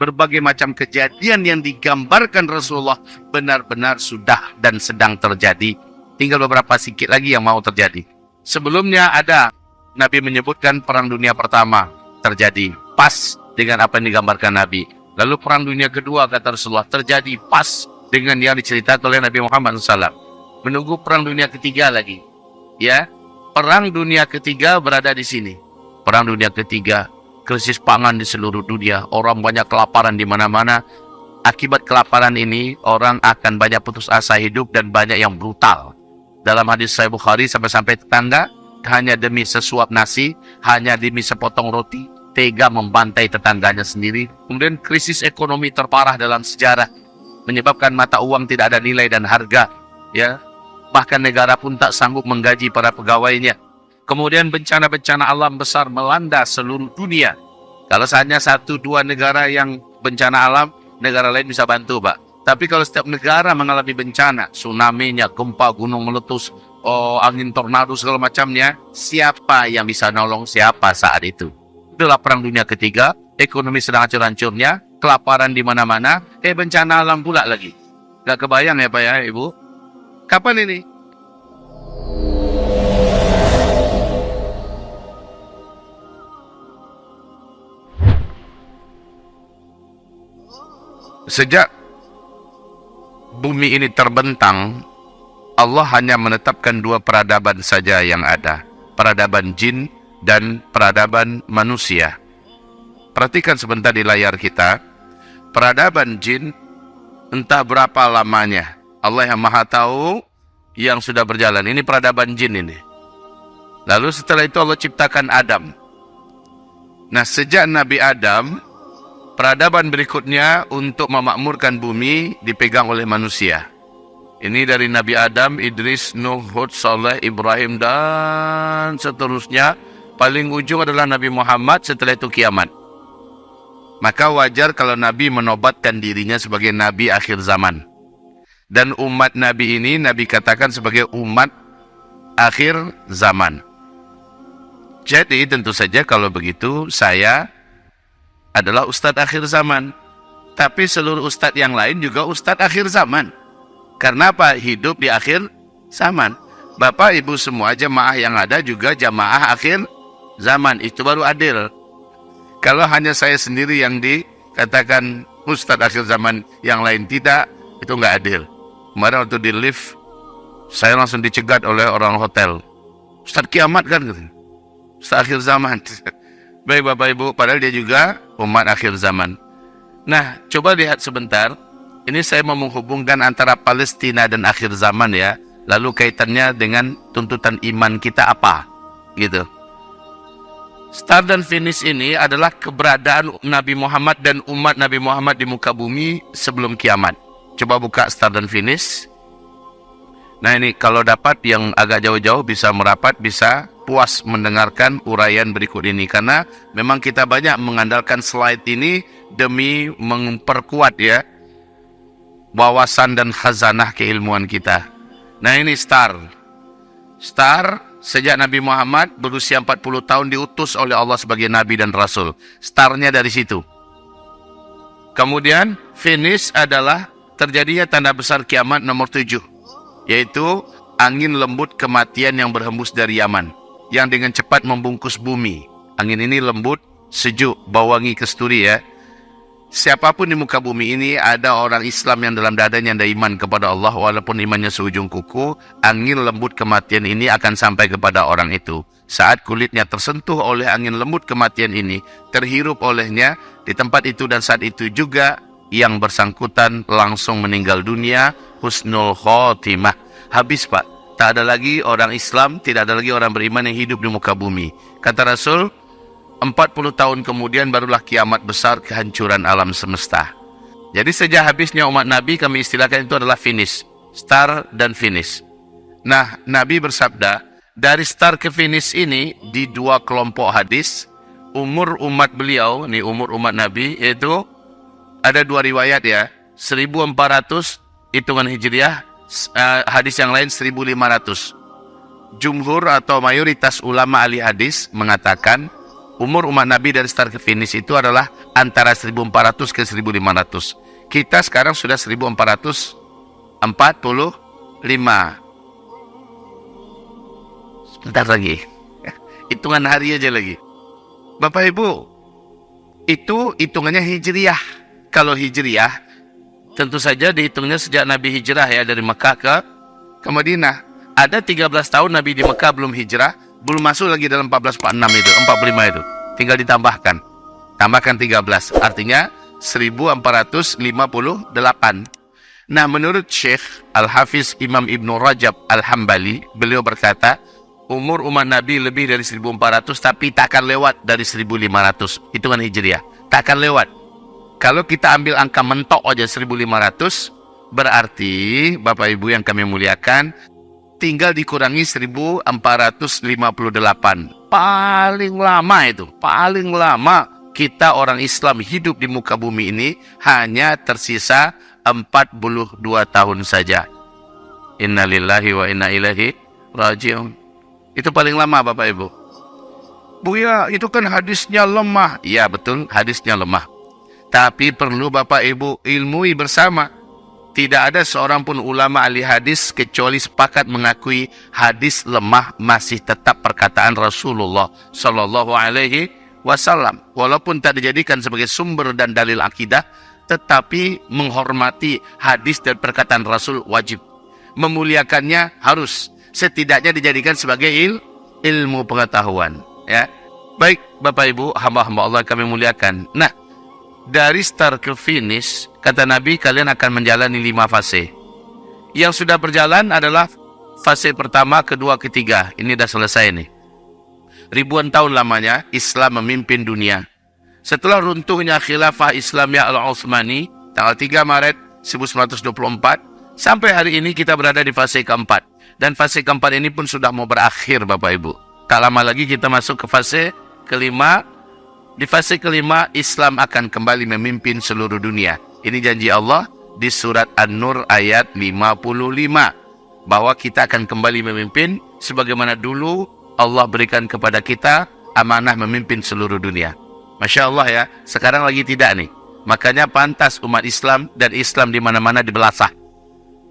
berbagai macam kejadian yang digambarkan Rasulullah benar-benar sudah dan sedang terjadi. Tinggal beberapa sedikit lagi yang mau terjadi. Sebelumnya ada Nabi menyebutkan perang dunia pertama terjadi pas dengan apa yang digambarkan Nabi. Lalu perang dunia kedua kata Rasulullah terjadi pas dengan yang diceritakan oleh Nabi Muhammad SAW. Menunggu perang dunia ketiga lagi. Ya, perang dunia ketiga berada di sini. Perang dunia ketiga, krisis pangan di seluruh dunia, orang banyak kelaparan di mana-mana. Akibat kelaparan ini, orang akan banyak putus asa hidup dan banyak yang brutal. Dalam hadis Sahih Bukhari sampai tetangga hanya demi sesuap nasi, hanya demi sepotong roti, tega membantai tetangganya sendiri. Kemudian krisis ekonomi terparah dalam sejarah, menyebabkan mata uang tidak ada nilai dan harga. Ya, bahkan negara pun tak sanggup menggaji para pegawainya. Kemudian bencana-bencana alam besar melanda seluruh dunia. Kalau hanya 1-2 negara yang bencana alam, negara lain bisa bantu, Pak. Tapi kalau setiap negara mengalami bencana, tsunami-nya, gempa, gunung meletus, angin tornado, segala macamnya, siapa yang bisa nolong siapa saat itu? Itulah perang dunia ketiga, ekonomi sedang hancur-hancurnya, kelaparan di mana-mana, bencana alam pula lagi. Gak kebayang ya Pak ya Ibu? Kapan ini? Sejak bumi ini terbentang, Allah hanya menetapkan 2 peradaban saja yang ada. Peradaban jin dan peradaban manusia. Perhatikan sebentar di layar kita. Peradaban jin entah berapa lamanya. Allah yang maha tahu yang sudah berjalan. Ini peradaban jin ini. Lalu setelah itu Allah ciptakan Adam. Nah, sejak Nabi Adam, peradaban berikutnya untuk memakmurkan bumi dipegang oleh manusia. Ini dari Nabi Adam, Idris, Nuh, Hud, Saleh, Ibrahim, dan seterusnya. Paling ujung adalah Nabi Muhammad, setelah itu kiamat. Maka wajar kalau Nabi menobatkan dirinya sebagai Nabi akhir zaman. Dan umat Nabi ini, Nabi katakan sebagai umat akhir zaman. Jadi tentu saja kalau begitu, saya adalah Ustadz akhir zaman. Tapi seluruh Ustadz yang lain juga Ustadz akhir zaman. Karena apa? Hidup di akhir zaman. Bapak, Ibu semua jamaah yang ada juga jamaah akhir zaman. Itu baru adil. Kalau hanya saya sendiri yang dikatakan Ustadz akhir zaman, yang lain tidak, itu nggak adil. Kemarin waktu di lift, saya langsung dicegat oleh orang hotel. Ustadz kiamat kan? Ustadz akhir zaman. Baik Bapak Ibu, padahal dia juga umat akhir zaman. Nah, coba lihat sebentar. Ini saya mau menghubungkan antara Palestina dan akhir zaman ya. Lalu kaitannya dengan tuntutan iman kita apa? Gitu. Start dan finish ini adalah keberadaan Nabi Muhammad dan umat Nabi Muhammad di muka bumi sebelum kiamat. Coba buka start dan finish. Nah ini kalau dapat yang agak jauh-jauh bisa merapat, bisa puas mendengarkan uraian berikut ini. Karena memang kita banyak mengandalkan slide ini demi memperkuat ya wawasan dan khazanah keilmuan kita. Nah ini star. Star sejak Nabi Muhammad berusia 40 tahun diutus oleh Allah sebagai Nabi dan Rasul. Starnya dari situ. Kemudian finish adalah terjadinya tanda besar kiamat nomor 7. Yaitu angin lembut kematian yang berhembus dari Yaman. Yang dengan cepat membungkus bumi. Angin ini lembut, sejuk, bau wangi kesturi ya. Siapapun di muka bumi ini ada orang Islam yang dalam dadanya ada iman kepada Allah walaupun imannya seujung kuku, angin lembut kematian ini akan sampai kepada orang itu. Saat kulitnya tersentuh oleh angin lembut kematian ini, terhirup olehnya di tempat itu dan saat itu juga yang bersangkutan langsung meninggal dunia, husnul khotimah. Habis Pak, tak ada lagi orang Islam, tidak ada lagi orang beriman yang hidup di muka bumi. Kata Rasul, 40 tahun kemudian barulah kiamat besar kehancuran alam semesta. Jadi sejak habisnya umat Nabi kami istilahkan itu adalah finish. Start dan finish. Nah, Nabi bersabda, dari start ke finish ini di 2 kelompok hadis, umur umat beliau, ini umur umat Nabi, yaitu ada 2 riwayat ya. 1400 hitungan Hijriah, hadis yang lain 1500. Jumhur atau mayoritas ulama ahli hadis mengatakan Umur umat Nabi dari start ke finish itu adalah antara 1400 ke 1500. Kita sekarang sudah 1445. Sebentar lagi. Hitungan hari aja lagi. Bapak Ibu, itu hitungannya hijriyah. Kalau hijriyah, tentu saja dihitungnya sejak Nabi hijrah ya, dari Mekah ke Madinah. Ada 13 tahun Nabi di Mekah belum hijrah, belum masuk lagi dalam 1446 itu, 45 itu. Tinggal ditambahkan. Tambahkan 13, artinya 1458. Nah, menurut Syekh Al-Hafiz Imam Ibn Rajab Al-Hambali, beliau berkata, umur umat Nabi lebih dari 1400, tapi takkan lewat dari 1500. Hitungan hijriah. Takkan lewat. Kalau kita ambil angka mentok aja 1500, berarti, Bapak Ibu yang kami muliakan, tinggal dikurangi 1458. Paling lama itu, paling lama kita orang Islam hidup di muka bumi ini hanya tersisa 42 tahun saja. Innalillahi wa inna ilaihi raji'un. Itu paling lama Bapak Ibu. Buya, itu kan hadisnya lemah. Ya betul, hadisnya lemah. Tapi perlu Bapak Ibu ilmui bersama. Tidak ada seorang pun ulama ahli hadis kecuali sepakat mengakui hadis lemah masih tetap perkataan Rasulullah Sallallahu Alaihi Wasallam. Walaupun tak dijadikan sebagai sumber dan dalil akidah, tetapi menghormati hadis dan perkataan Rasul wajib. Memuliakannya harus, setidaknya dijadikan sebagai ilmu pengetahuan. Ya, baik Bapak Ibu, hamba-hamba Allah kami muliakan. Nah, dari start ke finish, kata Nabi, kalian akan menjalani 5 fase. Yang sudah berjalan adalah fase pertama, kedua, ketiga. Ini sudah selesai nih. Ribuan tahun lamanya Islam memimpin dunia. Setelah runtuhnya khilafah Islamiyah Al-Utsmani tanggal 3 Maret 1924, sampai hari ini kita berada di fase keempat. Dan fase keempat ini pun sudah mau berakhir Bapak Ibu. Tak lama lagi kita masuk ke fase kelima. Di fase kelima, Islam akan kembali memimpin seluruh dunia. Ini janji Allah di surat An-Nur ayat 55. Bahwa kita akan kembali memimpin sebagaimana dulu Allah berikan kepada kita amanah memimpin seluruh dunia. Masya Allah ya, sekarang lagi tidak nih. Makanya pantas umat Islam dan Islam di mana-mana dibelasah.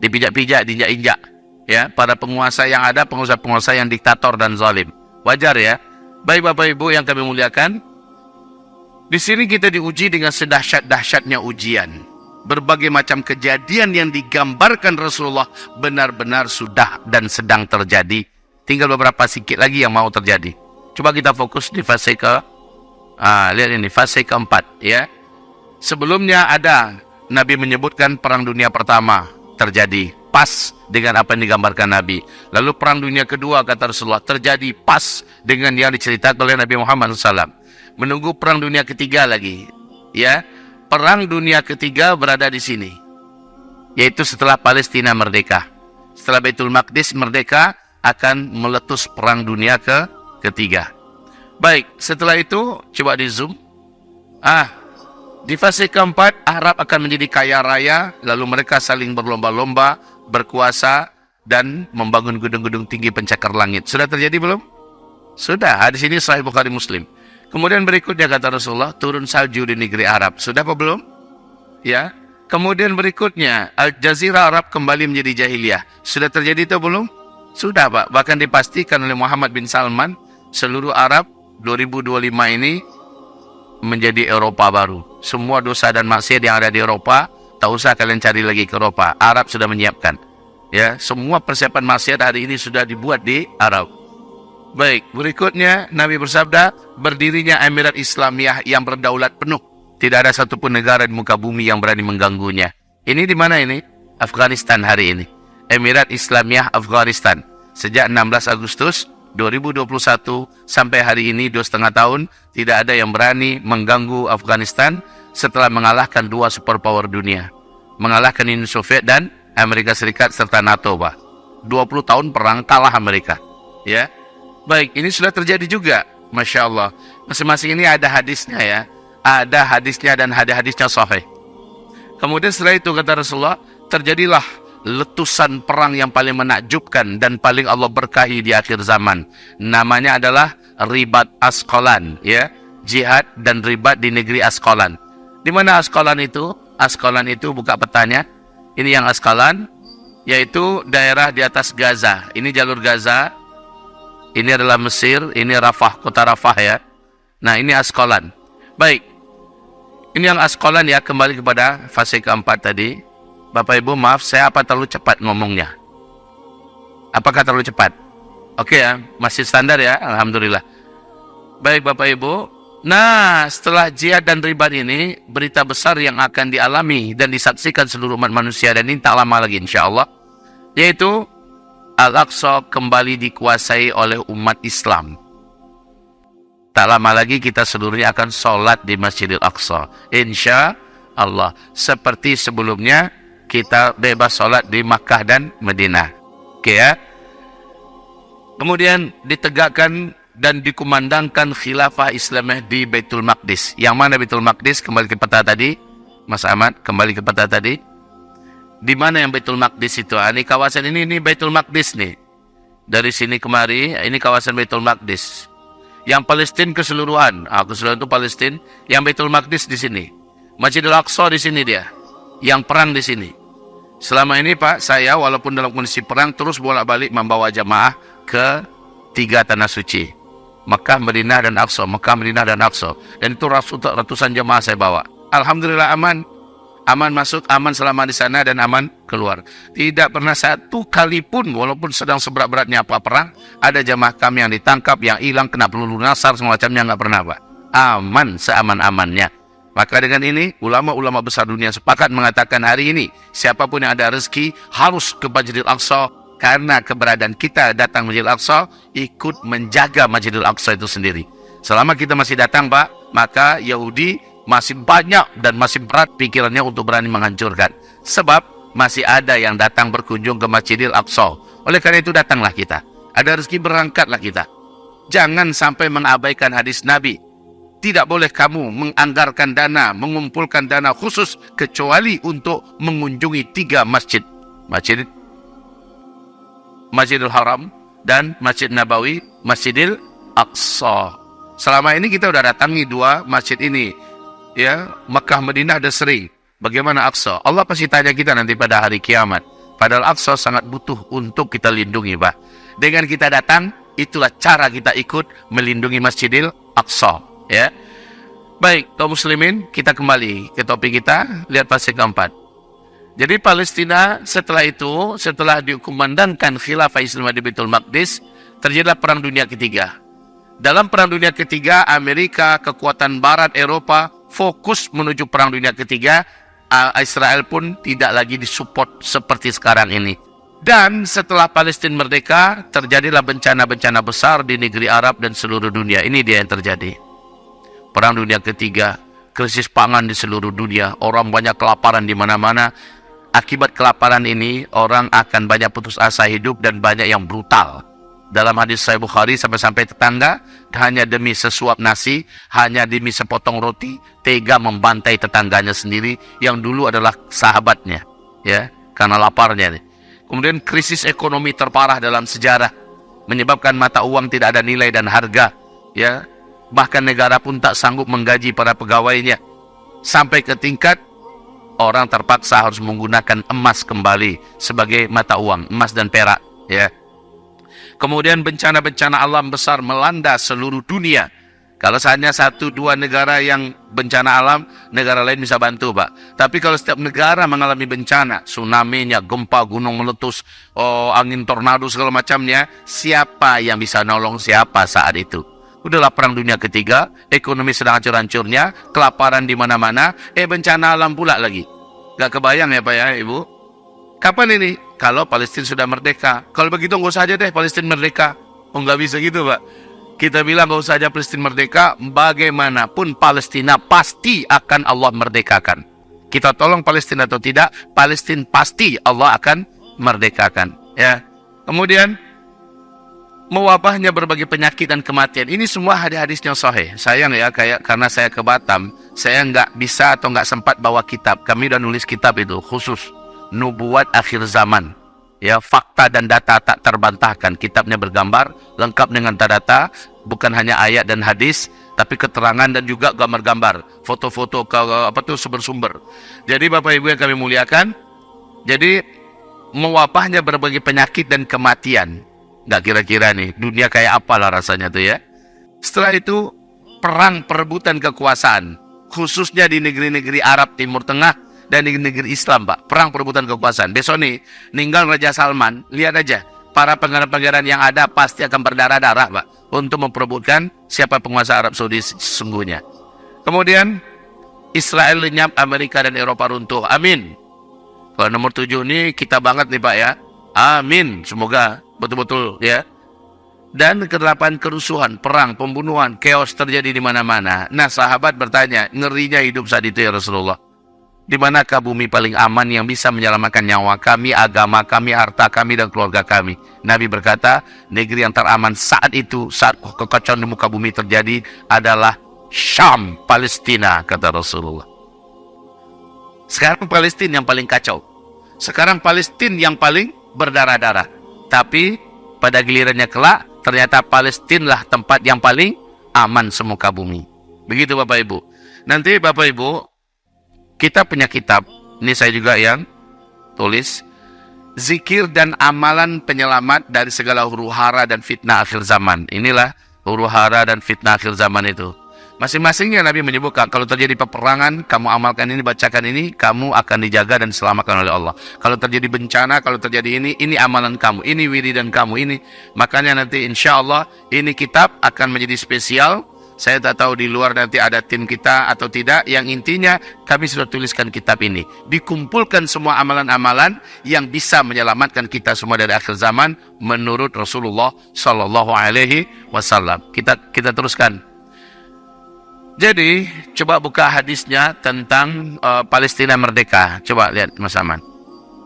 Dipijak-pijak, diinjak-injak. Ya, para penguasa yang ada, penguasa-penguasa yang diktator dan zalim. Wajar ya. Baik Bapak Ibu yang kami muliakan, di sini kita diuji dengan sedahsyat-dahsyatnya ujian. Berbagai macam kejadian yang digambarkan Rasulullah benar-benar sudah dan sedang terjadi. Tinggal beberapa sedikit lagi yang mau terjadi. Coba kita fokus di fase lihat ini, fase keempat ya. Sebelumnya ada Nabi menyebutkan perang dunia pertama terjadi pas dengan apa yang digambarkan Nabi. Lalu perang dunia kedua kata Rasulullah terjadi pas dengan yang diceritakan oleh Nabi Muhammad SAW. Menunggu perang dunia ketiga lagi, ya. Perang dunia ketiga berada di sini, yaitu setelah Palestina merdeka, setelah Baitul Maqdis merdeka, akan meletus perang dunia ketiga. Baik, setelah itu coba di zoom. Di fase keempat, Arab akan menjadi kaya raya, lalu mereka saling berlomba-lomba, berkuasa dan membangun gedung-gedung tinggi pencakar langit. Sudah terjadi belum? Sudah. Di sini Sahih Bukhari Muslim. Kemudian berikutnya kata Rasulullah, turun salju di negeri Arab. Sudah apa belum? Ya. Kemudian berikutnya, Al-Jazirah Arab kembali menjadi jahiliyah. Sudah terjadi itu belum? Sudah Pak. Bahkan dipastikan oleh Muhammad bin Salman, seluruh Arab 2025 ini menjadi Eropa baru. Semua dosa dan maksiat yang ada di Eropa, tak usah kalian cari lagi ke Eropa. Arab sudah menyiapkan. Ya, semua persiapan maksiat hari ini sudah dibuat di Arab. Baik, berikutnya Nabi bersabda, berdirinya Emirat Islamiyah yang berdaulat penuh. Tidak ada satupun negara di muka bumi yang berani mengganggunya. Ini di mana ini? Afghanistan hari ini. Emirat Islamiyah Afghanistan. Sejak 16 Agustus 2021 sampai hari ini 2,5 tahun, tidak ada yang berani mengganggu Afghanistan setelah mengalahkan 2 superpower dunia. Mengalahkan Uni Soviet dan Amerika Serikat serta NATO, Pak. 20 tahun perang kalah Amerika. Ya. Baik, ini sudah terjadi juga. Masya Allah. Masing-masing ini ada hadisnya ya. Ada hadisnya dan hadis-hadisnya sahih. Kemudian setelah itu kata Rasulullah, terjadilah letusan perang yang paling menakjubkan dan paling Allah berkahi di akhir zaman. Namanya adalah Ribat Asqalan, ya. jihad dan ribat di negeri Asqalan. Di mana Asqalan itu? Asqalan itu buka petanya. Ini yang Asqalan, yaitu daerah di atas Gaza. Ini jalur Gaza. Ini adalah Mesir, ini Rafah, kota Rafah ya. Nah, ini Asqalan. Baik. Ini yang Asqalan ya, kembali kepada fase keempat tadi. Bapak Ibu, maaf saya apa terlalu cepat ngomongnya? Apakah terlalu cepat? Oke ya, masih standar ya, alhamdulillah. Baik Bapak Ibu. Nah, setelah jihad dan ribat ini, berita besar yang akan dialami dan disaksikan seluruh umat manusia, dan ini tak lama lagi insya Allah, yaitu Al-Aqsa kembali dikuasai oleh umat Islam. Tak lama lagi kita seluruhnya akan sholat di Masjidil Aqsa. Insya Allah. Seperti sebelumnya, kita bebas sholat di Makkah dan Madinah. Oke ya. Kemudian ditegakkan dan dikumandangkan khilafah Islamiyah di Baitul Maqdis. Yang mana Baitul Maqdis? Kembali ke peta tadi. Mas Ahmad, kembali ke peta tadi. Di mana yang Baitul Maqdis itu? Ini kawasan ini Baitul Maqdis nih. Dari sini kemari, ini kawasan Baitul Maqdis. Yang Palestina keseluruhan. Keseluruhan itu Palestina. Yang Baitul Maqdis di sini. Masjidil Aqsa di sini dia. Yang perang di sini. Selama ini Pak, saya walaupun dalam kondisi perang terus bolak-balik membawa jamaah ke 3 tanah suci. Makkah, Madinah, dan Aqsa. Makkah, Madinah, dan Aqsa. Dan itu ratusan jamaah saya bawa. Alhamdulillah aman. Aman masuk, aman selama di sana, dan aman keluar. Tidak pernah satu kali pun, walaupun sedang seberat-beratnya apa perang, ada jamaah kami yang ditangkap, yang hilang, kena peluru nasar, semacamnya, nggak pernah Pak. Aman, seaman-amannya. Maka dengan ini, ulama-ulama besar dunia sepakat mengatakan hari ini, siapapun yang ada rezeki harus ke Masjidil Aqsa, karena keberadaan kita datang Masjidil Aqsa, ikut menjaga Masjidil Aqsa itu sendiri. Selama kita masih datang Pak, maka Yahudi masih banyak dan masih berat pikirannya untuk berani menghancurkan. Sebab masih ada yang datang berkunjung ke Masjidil Aqsa. Oleh karena itu datanglah kita. Ada rezeki berangkatlah kita. Jangan sampai mengabaikan hadis Nabi. Tidak boleh kamu menganggarkan dana, mengumpulkan dana khusus kecuali untuk mengunjungi 3 masjid. Masjidil Haram dan Masjid Nabawi, Masjidil Aqsa. Selama ini kita sudah datangi 2 masjid ini. Ya, Makkah, Madinah ada sering. Bagaimana Aqsa? Allah pasti tanya kita nanti pada hari kiamat. Padahal Aqsa sangat butuh untuk kita lindungi, Pak. Dengan kita datang, itulah cara kita ikut melindungi Masjidil Aqsa. Ya, baik kaum muslimin, kita kembali ke topik kita. Lihat fase keempat. Jadi Palestina setelah itu, setelah dikumandangkan khilafah Islam di Baitul Maqdis, terjadilah perang dunia ketiga. Dalam perang dunia ketiga, Amerika, kekuatan Barat, Eropa fokus menuju perang dunia ketiga. Israel pun tidak lagi disupport seperti sekarang ini. Dan setelah Palestina merdeka, terjadilah bencana-bencana besar di negeri Arab dan seluruh dunia. Ini dia yang terjadi. Perang dunia ketiga, krisis pangan di seluruh dunia, orang banyak kelaparan di mana-mana. Akibat kelaparan ini, orang akan banyak putus asa hidup dan banyak yang brutal. Dalam hadis Sahih Bukhari, sampai-sampai tetangga hanya demi sesuap nasi, hanya demi sepotong roti, tega membantai tetangganya sendiri yang dulu adalah sahabatnya, ya, karena laparnya. Kemudian krisis ekonomi terparah dalam sejarah, menyebabkan mata uang tidak ada nilai dan harga, ya. Bahkan negara pun tak sanggup menggaji para pegawainya. Sampai ke tingkat orang terpaksa harus menggunakan emas kembali sebagai mata uang, emas dan perak, ya. Kemudian bencana-bencana alam besar melanda seluruh dunia. Kalau hanya 1-2 negara yang bencana alam, negara lain bisa bantu, Pak. Tapi kalau setiap negara mengalami bencana, tsunami-nya, gempa, gunung meletus, angin tornado segala macamnya, siapa yang bisa nolong siapa saat itu? Udahlah perang dunia ketiga, ekonomi sedang hancur-hancurnya, kelaparan di mana-mana, bencana alam pula lagi. Gak kebayang ya Pak ya Ibu? Kapan ini? Kalau Palestina sudah merdeka. Kalau begitu nggak usah aja deh Palestina merdeka. Nggak bisa gitu Pak. Kita bilang nggak usah aja Palestina merdeka, bagaimanapun Palestina pasti akan Allah merdekakan. Kita tolong Palestina atau tidak, Palestina pasti Allah akan merdekakan. Ya. Kemudian mewabahnya berbagai penyakit dan kematian. Ini semua hadis-hadisnya sahih. Sayang ya, karena saya ke Batam, saya nggak bisa atau nggak sempat bawa kitab. Kami udah nulis kitab itu khusus Nubuat Akhir Zaman. Ya, fakta dan data tak terbantahkan. Kitabnya bergambar, lengkap dengan data, bukan hanya ayat dan hadis. tapi keterangan dan juga gambar-gambar, foto-foto sumber-sumber. Jadi Bapak Ibu yang kami muliakan, jadi mewabahnya berbagai penyakit dan kematian. Nggak kira-kira nih, dunia kayak apalah rasanya tuh ya. Setelah itu, perang perebutan kekuasaan, khususnya di negeri-negeri Arab Timur Tengah dan di negeri Islam, Pak. Perang perebutan kekuasaan. Besok nih, ninggal Raja Salman, lihat aja. Para pangeran-pangeran yang ada pasti akan berdarah-darah, Pak, untuk memperebutkan siapa penguasa Arab Saudi sesungguhnya. Kemudian, Israel lenyap, Amerika dan Eropa runtuh. Amin. Kalau nomor 7 ini kita banget nih, Pak ya. Amin. Semoga betul-betul ya. Dan ke-8, kerusuhan, perang, pembunuhan, chaos terjadi di mana-mana. Nah, sahabat bertanya, ngerinya hidup saat itu ya Rasulullah. Di manakah bumi paling aman yang bisa menyelamatkan nyawa kami, agama kami, harta kami, dan keluarga kami? Nabi berkata, negeri yang teraman saat itu, saat kekacauan di muka bumi terjadi adalah Syam, Palestina, kata Rasulullah. Sekarang Palestina yang paling kacau. Sekarang Palestina yang paling berdarah-darah. Tapi pada gilirannya kelak, ternyata Palestina lah tempat yang paling aman semuka bumi. Begitu Bapak Ibu. Nanti Bapak Ibu, kita punya kitab, ini saya juga yang tulis, zikir dan amalan penyelamat dari segala huru-hara dan fitnah akhir zaman. Inilah huru-hara dan fitnah akhir zaman itu. Masing-masingnya Nabi menyebutkan, kalau terjadi peperangan, kamu amalkan ini, bacakan ini, kamu akan dijaga dan diselamatkan oleh Allah. Kalau terjadi bencana, kalau terjadi ini amalan kamu, ini wiridan kamu, ini. Makanya nanti insya Allah, ini kitab akan menjadi spesial. Saya tak tahu di luar nanti ada tim kita atau tidak. Yang intinya kami sudah tuliskan kitab ini. Dikumpulkan semua amalan-amalan yang bisa menyelamatkan kita semua dari akhir zaman menurut Rasulullah Sallallahu Alaihi Wasallam. Kita teruskan. Jadi coba buka hadisnya tentang Palestina merdeka. Coba lihat Mas Aman.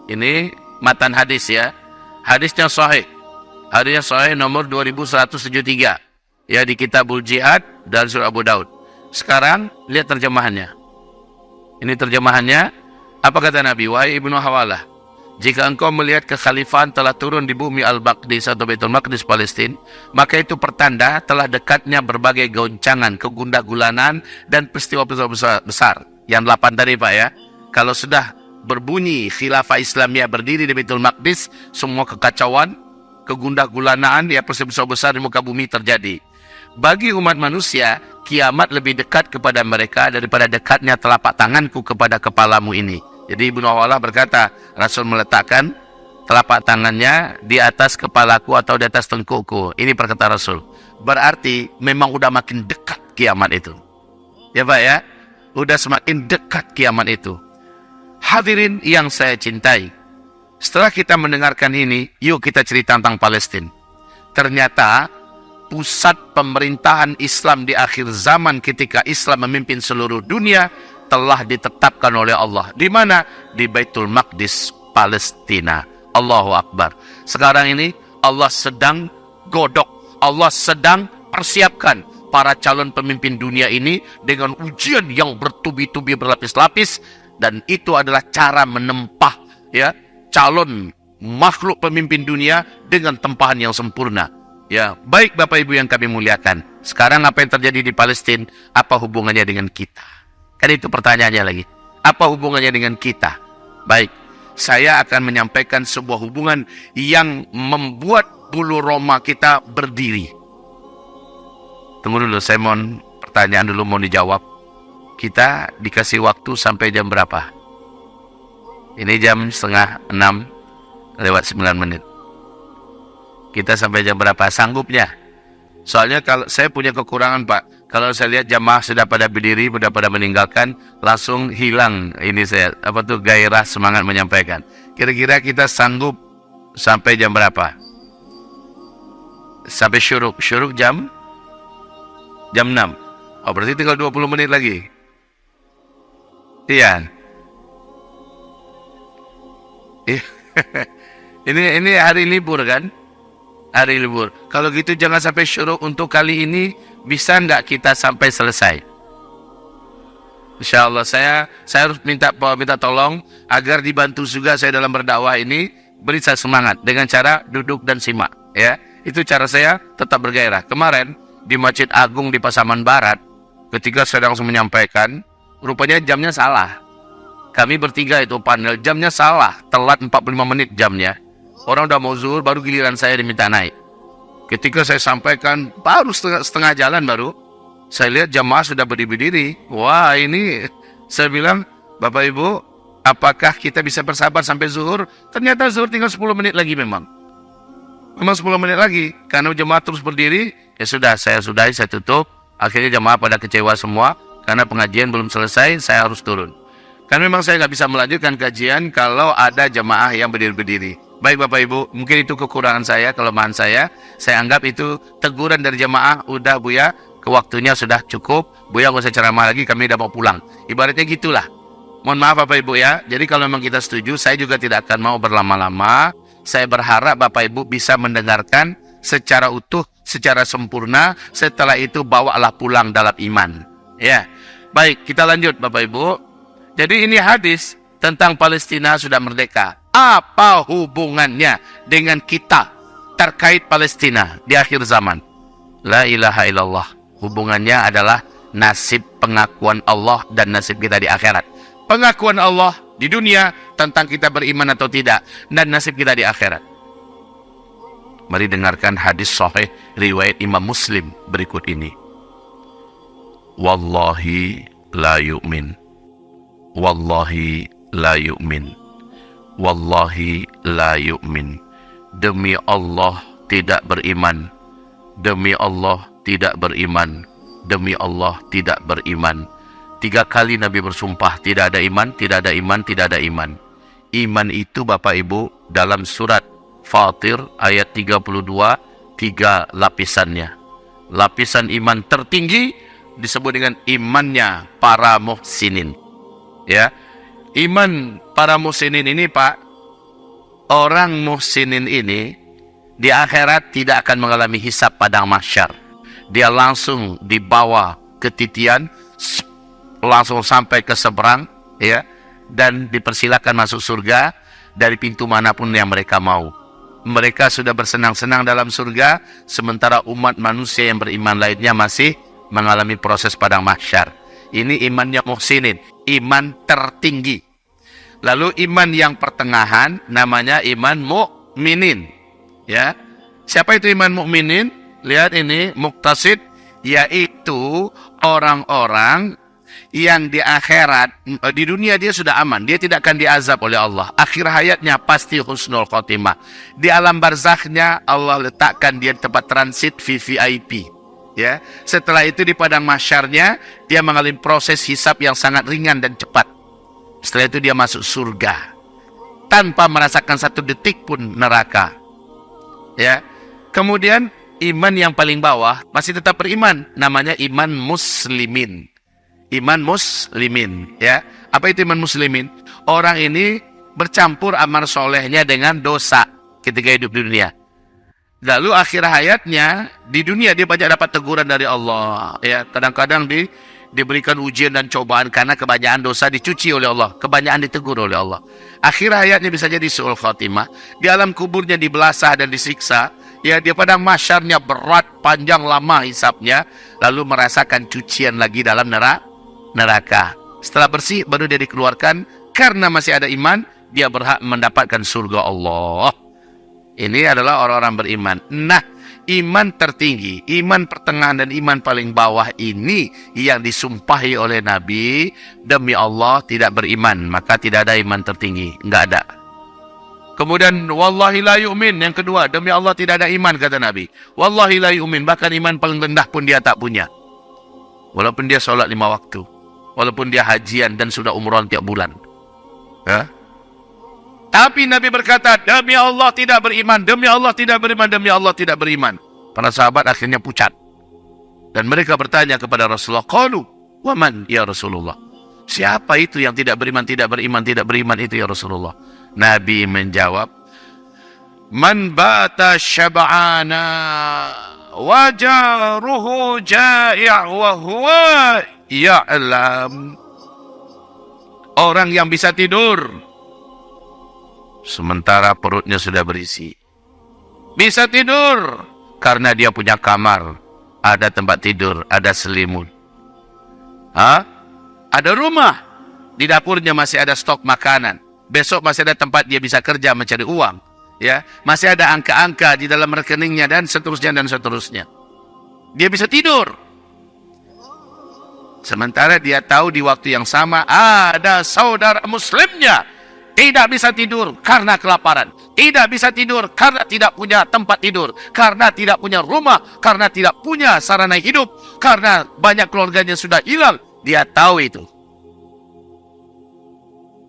Ini matan hadis ya. Hadisnya sahih. Hadisnya sahih nomor 2173. Ya, di Kitabul Jihad dan Surah Abu Daud. Sekarang lihat terjemahannya. Ini terjemahannya. Apa kata Nabi? Wahai Ibnu Hawalah, jika engkau melihat kekhalifahan telah turun di bumi Al-Baqdis atau Baitul Maqdis Palestina, maka itu pertanda telah dekatnya berbagai goncangan, kegundah-gulanan dan peristiwa-peristiwa besar. Yang 8 tadi Pak ya. Kalau sudah berbunyi khilafah Islamiyah berdiri di Baitul Maqdis, semua kekacauan, kegundah-gulanaan, ya peristiwa besar di muka bumi terjadi. Bagi umat manusia, kiamat lebih dekat kepada mereka daripada dekatnya telapak tanganku kepada kepalamu ini. Jadi Ibnu Hawalah berkata, Rasul meletakkan telapak tangannya di atas kepalaku atau di atas tengkukku. Ini perkataan Rasul. Berarti memang udah makin dekat kiamat itu. Ya Pak ya, udah semakin dekat kiamat itu. Hadirin yang saya cintai, setelah kita mendengarkan ini, yuk kita cerita tentang Palestina. Ternyata pusat pemerintahan Islam di akhir zaman ketika Islam memimpin seluruh dunia telah ditetapkan oleh Allah. Di mana? Di Baitul Maqdis, Palestina. Allahu Akbar. Sekarang ini Allah sedang godok. Allah sedang persiapkan para calon pemimpin dunia ini dengan ujian yang bertubi-tubi berlapis-lapis. Dan itu adalah cara menempah ya calon makhluk pemimpin dunia dengan tempahan yang sempurna. Ya, baik Bapak Ibu yang kami muliakan. Sekarang apa yang terjadi di Palestina, apa hubungannya dengan kita? Kan itu pertanyaannya lagi. Apa hubungannya dengan kita? Baik, saya akan menyampaikan sebuah hubungan yang membuat bulu roma kita berdiri. Tunggu dulu, saya mohon pertanyaan dulu mau dijawab. Kita dikasih waktu sampai jam berapa? Ini jam 5:30 Kita sampai jam berapa? Sanggupnya? Soalnya kalau saya punya kekurangan Pak. Kalau saya lihat jamaah sudah pada berdiri, sudah pada meninggalkan, langsung hilang ini saya, gairah semangat menyampaikan. Kira-kira kita sanggup sampai jam berapa? Sampai syuruk. Syuruk jam 6. Oh, berarti tinggal 20 menit lagi. Iya. Ini hari libur kan? Hari libur. Kalau gitu jangan sampai syuruk untuk kali ini. Bisa nggak kita sampai selesai? Insya Allah saya harus minta tolong agar dibantu juga saya dalam berdakwah ini. Beri saya semangat dengan cara duduk dan simak. Ya, itu cara saya tetap bergairah. Kemarin di Masjid Agung di Pasaman Barat, ketika sedang menyampaikan, rupanya jamnya salah. Kami bertiga itu panel, jamnya salah, telat 45 menit jamnya. Orang udah mau zuhur, baru giliran saya diminta naik. Ketika saya sampaikan, baru setengah jalan baru, saya lihat jamaah sudah berdiri. Wah, ini, saya bilang, Bapak Ibu, apakah kita bisa bersabar sampai zuhur? Ternyata zuhur tinggal 10 menit lagi memang. Memang 10 menit lagi, karena jemaah terus berdiri, ya sudah, saya sudahi, saya tutup. Akhirnya jemaah pada kecewa semua, karena pengajian belum selesai, saya harus turun. Karena memang saya nggak bisa melanjutkan kajian kalau ada jemaah yang berdiri-berdiri. Baik Bapak Ibu, mungkin itu kekurangan saya, kelemahan saya anggap itu teguran dari jemaah, udah Buya, ke waktunya sudah cukup, Buya nggak usah ceramah lagi, kami udah mau pulang. Ibaratnya gitulah. Mohon maaf Bapak Ibu ya, jadi kalau memang kita setuju, saya juga tidak akan mau berlama-lama. Saya berharap Bapak Ibu bisa mendengarkan secara utuh, secara sempurna, setelah itu bawalah pulang dalam iman. Ya, baik, kita lanjut Bapak Ibu. Jadi ini hadis tentang Palestina sudah merdeka. Apa hubungannya dengan kita terkait Palestina di akhir zaman? La ilaha illallah. Hubungannya adalah nasib pengakuan Allah dan nasib kita di akhirat. Pengakuan Allah di dunia tentang kita beriman atau tidak, dan nasib kita di akhirat. Mari dengarkan hadis sahih riwayat Imam Muslim berikut ini. Wallahi la yu'min. Wallahi la yu'min. Wallahi la yu'min. Demi Allah tidak beriman. Demi Allah tidak beriman. Demi Allah tidak beriman. 3 kali Nabi bersumpah, tidak ada iman, tidak ada iman, tidak ada iman. Iman itu Bapak Ibu dalam surat Fatir ayat 32, 3 lapisannya. Lapisan iman tertinggi disebut dengan imannya para muhsinin. Ya, iman para muhsinin ini Pak, orang muhsinin ini di akhirat tidak akan mengalami hisab padang mahsyar. Dia langsung dibawa ke titian, langsung sampai ke seberang, ya, dan dipersilakan masuk surga dari pintu manapun yang mereka mau. Mereka sudah bersenang-senang dalam surga, sementara umat manusia yang beriman lainnya masih mengalami proses padang mahsyar. Ini imannya muhsinin, iman tertinggi. Lalu iman yang pertengahan namanya iman mukminin. Ya, siapa itu iman mukminin? Lihat ini muqtasid, yaitu orang-orang yang di akhirat, di dunia dia sudah aman, dia tidak akan diazab oleh Allah. Akhir hayatnya pasti husnul khotimah. Di alam barzakhnya Allah letakkan dia tempat transit VVIP. Ya, setelah itu di padang mahsyarnya dia mengalami proses hisab yang sangat ringan dan cepat. Setelah itu dia masuk surga tanpa merasakan satu detik pun neraka. Ya, kemudian iman yang paling bawah masih tetap beriman, namanya iman muslimin. Iman muslimin, ya. Apa itu iman muslimin? Orang ini bercampur amal solehnya dengan dosa ketika hidup di dunia. Lalu akhir hayatnya di dunia dia banyak dapat teguran dari Allah. Ya, kadang-kadang diberikan ujian dan cobaan karena kebanyakan dosa dicuci oleh Allah, kebanyakan ditegur oleh Allah. Akhir hayatnya bisa jadi su'ul khatimah. Di alam kuburnya dibelasah dan disiksa. Ya, dia padang mahsyarnya berat, panjang, lama hisapnya, lalu merasakan cucian lagi dalam neraka. Setelah bersih baru dia dikeluarkan, karena masih ada iman, dia berhak mendapatkan surga Allah. Ini adalah orang-orang beriman. Nah, iman tertinggi, iman pertengahan dan iman paling bawah ini yang disumpahi oleh Nabi, demi Allah tidak beriman, maka tidak ada iman tertinggi, enggak ada. Kemudian wallahi la yu'min, yang kedua, demi Allah tidak ada iman, kata Nabi. Wallahi la yu'min, bahkan iman paling rendah pun dia tak punya. Walaupun dia sholat 5 waktu, walaupun dia hajian dan sudah umrah tiap bulan. Ya? Tapi Nabi berkata, demi Allah tidak beriman, demi Allah tidak beriman, demi Allah tidak beriman. Para sahabat akhirnya pucat. Dan mereka bertanya kepada Rasulullah, qalu, waman ya Rasulullah? Siapa itu yang tidak beriman, tidak beriman, tidak beriman itu ya Rasulullah? Nabi menjawab, man bata syab'ana wa jaruhu ja'i' wa huwa ya'lam. Orang yang bisa tidur sementara perutnya sudah berisi. Bisa tidur karena dia punya kamar, ada tempat tidur, ada selimut. Ada rumah, di dapurnya masih ada stok makanan. Besok masih ada tempat dia bisa kerja mencari uang. Ya, masih ada angka-angka di dalam rekeningnya dan seterusnya dan seterusnya. Dia bisa tidur. Sementara dia tahu di waktu yang sama ada saudara muslimnya tidak bisa tidur karena kelaparan, tidak bisa tidur karena tidak punya tempat tidur, karena tidak punya rumah, karena tidak punya sarana hidup, karena banyak keluarganya sudah hilang. Dia tahu itu.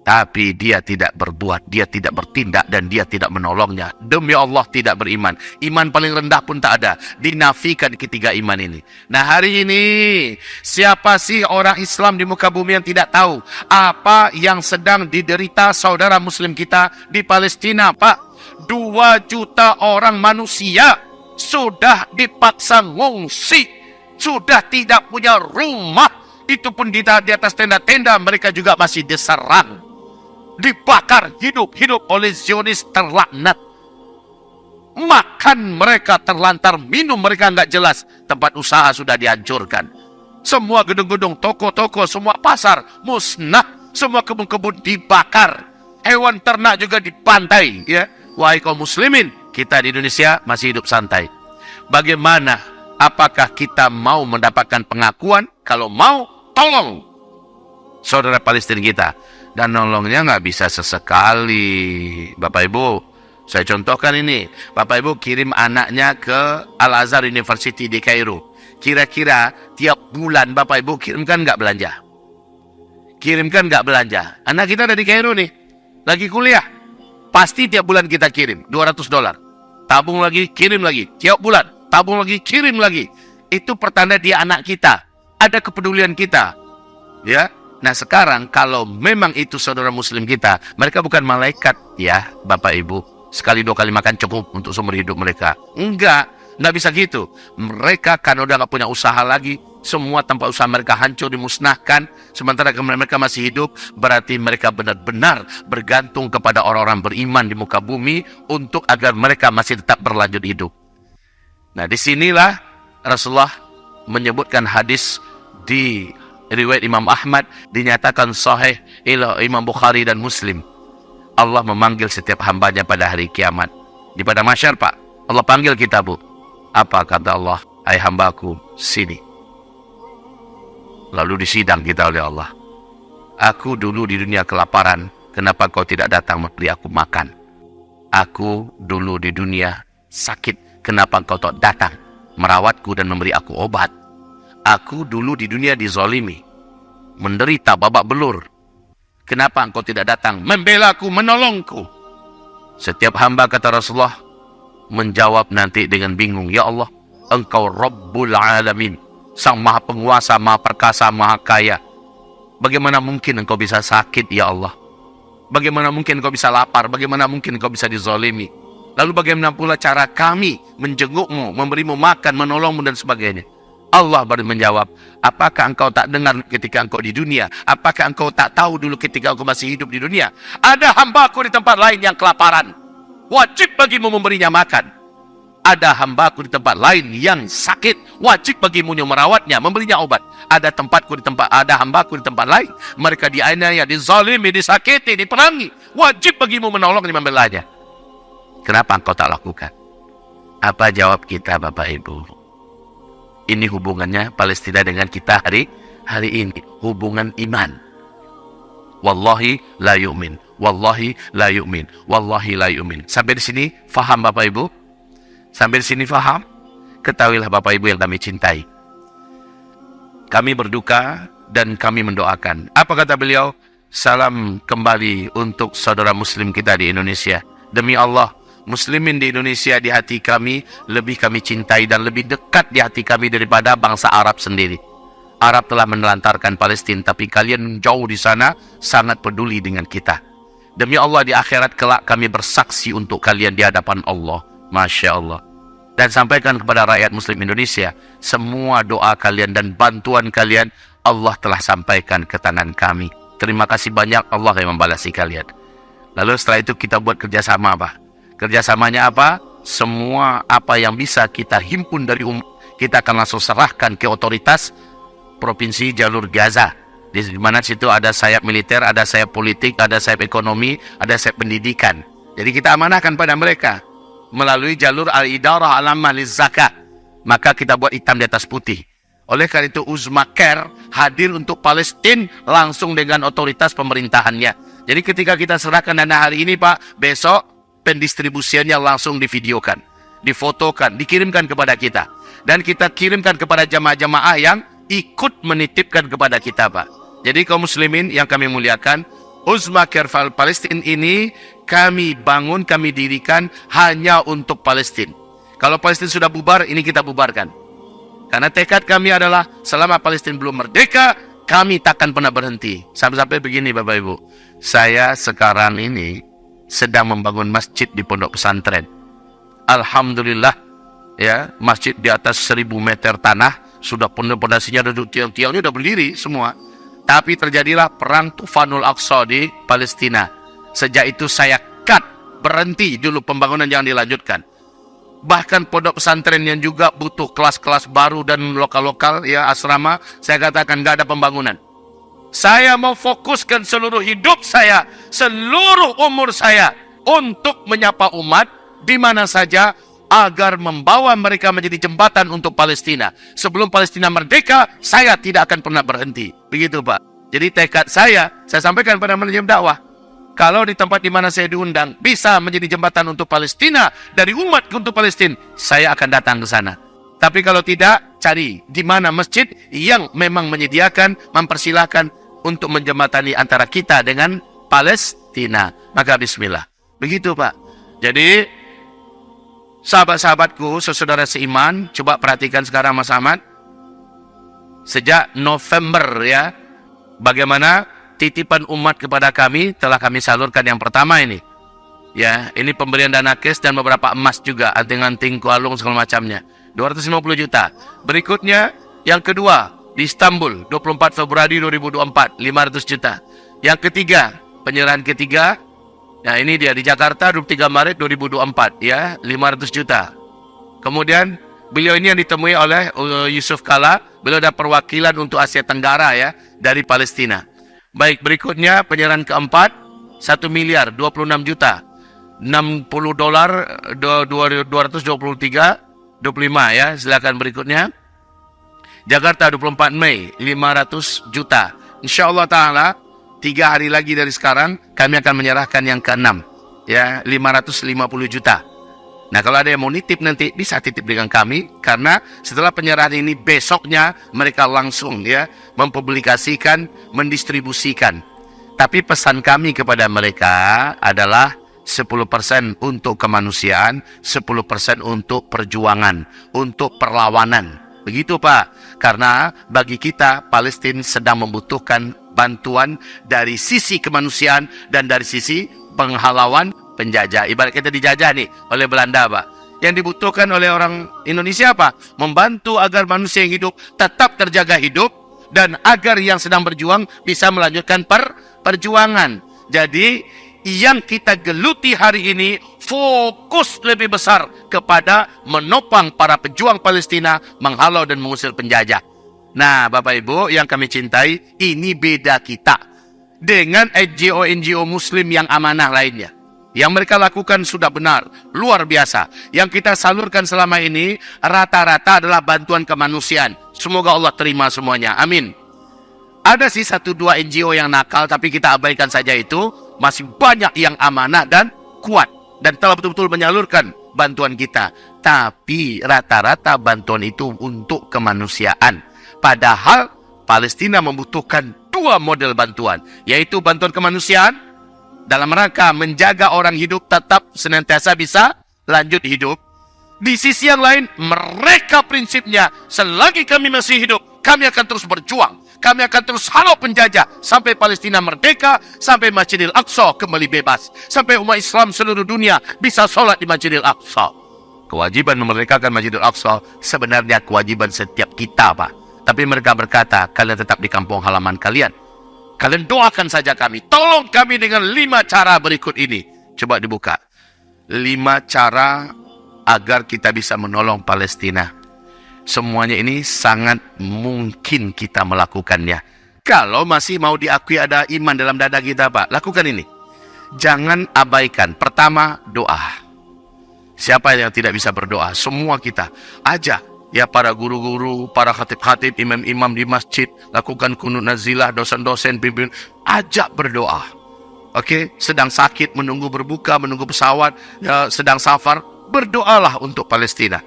Tapi dia tidak berbuat, dia tidak bertindak, dan dia tidak menolongnya. Demi Allah tidak beriman. Iman paling rendah pun tak ada. Dinafikan ketiga iman ini. Nah, hari ini, siapa sih orang Islam di muka bumi yang tidak tahu apa yang sedang diderita saudara muslim kita di Palestina, Pak? 2 juta orang manusia sudah dipaksa ngungsi, sudah tidak punya rumah. Itu pun di atas tenda-tenda mereka juga masih diserang, dibakar hidup-hidup oleh Zionis terlaknat. Makan mereka terlantar, minum mereka nggak jelas. Tempat usaha sudah dihancurkan. Semua gedung-gedung, toko-toko, semua pasar musnah. Semua kebun-kebun dibakar. Hewan ternak juga dibantai. Ya, wahai kaum muslimin, kita di Indonesia masih hidup santai. Bagaimana? Apakah kita mau mendapatkan pengakuan? Kalau mau, tolong saudara Palestina kita. Dan nolongnya nggak bisa sesekali. Bapak Ibu, saya contohkan ini. Bapak Ibu kirim anaknya ke Al-Azhar University di Kairo. Kira-kira tiap bulan Bapak Ibu kirimkan nggak belanja? Kirimkan nggak belanja? Anak kita ada di Kairo nih, lagi kuliah. Pasti tiap bulan kita kirim $200. Tabung lagi, kirim lagi. Tiap bulan, tabung lagi, kirim lagi. Itu pertanda dia anak kita. Ada kepedulian kita. Ya. Nah, sekarang kalau memang itu saudara muslim kita, mereka bukan malaikat ya Bapak Ibu. Sekali 2 kali makan cukup untuk seumur hidup mereka. Enggak bisa gitu. Mereka kan udah gak punya usaha lagi. Semua tempat usaha mereka hancur, dimusnahkan. Sementara mereka masih hidup, berarti mereka benar-benar bergantung kepada orang-orang beriman di muka bumi untuk agar mereka masih tetap berlanjut hidup. Nah, disinilah Rasulullah menyebutkan hadis di riwayat Imam Ahmad, dinyatakan sahih Imam Bukhari dan Muslim. Allah memanggil setiap hambanya pada hari kiamat. Di pada mahsyar, Pak, Allah panggil kita, Bu. Apa kata Allah? Hai hambaku, sini. Lalu disidang kita oleh Allah. Aku dulu di dunia kelaparan, kenapa kau tidak datang memberi aku makan? Aku dulu di dunia sakit, kenapa kau tak datang merawatku dan memberi aku obat? Aku dulu di dunia dizalimi, menderita babak belur. Kenapa engkau tidak datang membelaku, menolongku? Setiap hamba, kata Rasulullah, menjawab nanti dengan bingung. Ya Allah, engkau Rabbul Alamin, Sang Maha Penguasa, Maha Perkasa, Maha Kaya. Bagaimana mungkin engkau bisa sakit, ya Allah? Bagaimana mungkin engkau bisa lapar? Bagaimana mungkin engkau bisa dizalimi? Lalu bagaimana pula cara kami menjengukmu, memberimu makan, menolongmu dan sebagainya? Allah baru menjawab, apakah engkau tak dengar ketika engkau di dunia? Apakah engkau tak tahu dulu ketika engkau masih hidup di dunia? Ada hambaku di tempat lain yang kelaparan. Wajib bagimu memberinya makan. Ada hambaku di tempat lain yang sakit. Wajib bagimu merawatnya, memberinya obat. Ada hambaku di tempat lain. Mereka dianiaya, dizalimi, disakiti, diperangi. Wajib bagimu menolong dan membelanya. Kenapa engkau tak lakukan? Apa jawab kita, Bapak Ibu? Ini hubungannya Palestina dengan kita hari ini. Hubungan iman. Wallahi la yu'min. Wallahi la yu'min. Wallahi la yu'min. Sampai di sini faham Bapak Ibu? Sampai di sini faham? Ketahuilah Bapak Ibu yang kami cintai. Kami berduka dan kami mendoakan. Apa kata beliau? Salam kembali untuk saudara muslim kita di Indonesia. Demi Allah, Muslimin di Indonesia di hati kami lebih kami cintai dan lebih dekat di hati kami daripada bangsa Arab sendiri. Arab telah menelantarkan Palestina, tapi kalian jauh di sana sangat peduli dengan kita. Demi Allah, di akhirat kelak kami bersaksi untuk kalian di hadapan Allah. Masya Allah. Dan sampaikan kepada rakyat Muslim Indonesia, semua doa kalian dan bantuan kalian Allah telah sampaikan ke tangan kami. Terima kasih banyak, Allah yang membalasi kalian. Lalu setelah itu kita buat kerjasama, Pak. Kerjasamanya apa? Semua apa yang bisa kita himpun dari kita akan langsung serahkan ke otoritas Provinsi Jalur Gaza. Di mana situ ada sayap militer, ada sayap politik, ada sayap ekonomi, ada sayap pendidikan. Jadi kita amanahkan pada mereka melalui jalur al-idarah al-ammah liz-zakat. Maka kita buat hitam di atas putih. Oleh karena itu Uzma Care hadir untuk Palestina langsung dengan otoritas pemerintahannya. Jadi ketika kita serahkan dana hari ini Pak, besok pendistribusiannya langsung divideokan, difotokan, dikirimkan kepada kita. Dan kita kirimkan kepada jamaah-jamaah yang ikut menitipkan kepada kita Pak. Jadi kaum muslimin yang kami muliakan, Uzma Care Palestina ini kami bangun, kami dirikan hanya untuk Palestina. Kalau Palestina sudah bubar, ini kita bubarkan. Karena tekad kami adalah selama Palestina belum merdeka, kami takkan pernah berhenti. Sampai-sampai begini Bapak Ibu, saya sekarang ini sedang membangun masjid di pondok pesantren. Alhamdulillah, ya, masjid di atas 1000 meter tanah, sudah pondasinya, ada tiang-tiangnya udah berdiri semua. Tapi terjadilah perang Tufanul Aqsa di Palestina. Sejak itu saya berhenti dulu pembangunan, jangan dilanjutkan. Bahkan pondok pesantren yang juga butuh kelas-kelas baru dan lokal-lokal, ya asrama, saya katakan nggak ada pembangunan. Saya mau fokuskan seluruh hidup saya, seluruh umur saya untuk menyapa umat di mana saja agar membawa mereka menjadi jembatan untuk Palestina. Sebelum Palestina merdeka, saya tidak akan pernah berhenti. Begitu Pak. Jadi tekad saya sampaikan pada manajemen dakwah. Kalau di tempat di mana saya diundang bisa menjadi jembatan untuk Palestina, dari umat untuk Palestina, saya akan datang ke sana. Tapi kalau tidak, cari di mana masjid yang memang menyediakan, mempersilahkan untuk menjembatani antara kita dengan Palestina. Maka bismillah. Begitu Pak. Jadi sahabat-sahabatku, saudara seiman, coba perhatikan sekarang Mas Ahmad. Sejak November ya, bagaimana titipan umat kepada kami telah kami salurkan yang pertama ini. Ya, ini pemberian dana cash dan beberapa emas juga, anting-anting, kualung segala macamnya. 250 juta. Berikutnya yang kedua di Istanbul 24 Februari 2024, 500 juta. Yang ketiga, penyerahan ketiga, nah ini dia di Jakarta 23 Maret 2024 ya, 500 juta. Kemudian beliau ini yang ditemui oleh Yusuf Kala, beliau ada perwakilan untuk Asia Tenggara ya dari Palestina. Baik, berikutnya penyerahan keempat 1 miliar 26 juta. 60 dolar 223 25 ya, silakan berikutnya. Jakarta 24 Mei 500 juta. Insyaallah taala 3 hari lagi dari sekarang kami akan menyerahkan yang ke-6 ya, 550 juta. Nah, kalau ada yang mau nitip nanti bisa titip dengan kami, karena setelah penyerahan ini besoknya mereka langsung ya mempublikasikan, mendistribusikan. Tapi pesan kami kepada mereka adalah 10% untuk kemanusiaan, 10% untuk perjuangan, untuk perlawanan. Begitu Pak, karena bagi kita Palestina sedang membutuhkan bantuan dari sisi kemanusiaan dan dari sisi penghalauan penjajah. Ibarat kita dijajah nih oleh Belanda Pak. Yang dibutuhkan oleh orang Indonesia apa? Membantu agar manusia yang hidup tetap terjaga hidup dan agar yang sedang berjuang bisa melanjutkan perjuangan. Jadi yang kita geluti hari ini fokus lebih besar kepada menopang para pejuang Palestina menghalau dan mengusir penjajah. Nah, Bapak Ibu yang kami cintai, ini beda kita dengan NGO-NGO Muslim yang amanah lainnya. Yang mereka lakukan sudah benar, luar biasa. Yang kita salurkan selama ini rata-rata adalah bantuan kemanusiaan. Semoga Allah terima semuanya. Amin. Ada sih 1-2 NGO yang nakal, tapi kita abaikan saja itu. Masih banyak yang amanah dan kuat dan telah betul-betul menyalurkan bantuan kita. Tapi rata-rata bantuan itu untuk kemanusiaan. Padahal Palestina membutuhkan 2 model bantuan, yaitu bantuan kemanusiaan dalam rangka menjaga orang hidup tetap senantiasa bisa lanjut hidup. Di sisi yang lain, mereka prinsipnya selagi kami masih hidup, kami akan terus berjuang. Kami akan terus halau penjajah sampai Palestina merdeka, sampai Masjidil Aqsa kembali bebas, sampai umat Islam seluruh dunia bisa sholat di Masjidil Aqsa. Kewajiban memerdekakan Masjidil Aqsa sebenarnya kewajiban setiap kita, Pak. Tapi mereka berkata, kalian tetap di kampung halaman kalian. Kalian doakan saja kami. Tolong kami dengan 5 cara berikut ini. Coba dibuka. 5 cara agar kita bisa menolong Palestina. Semuanya ini sangat mungkin kita melakukannya. Kalau masih mau diakui ada iman dalam dada kita, Pak, lakukan ini. Jangan abaikan. Pertama, doa. Siapa yang tidak bisa berdoa? Semua kita. Ajak ya para guru-guru, para khatib-khatib, imam-imam di masjid, lakukan kunut nazilah, dosen-dosen, pimpin, ajak berdoa. Oke, sedang sakit, menunggu berbuka, menunggu pesawat, ya, sedang safar, berdoalah untuk Palestina.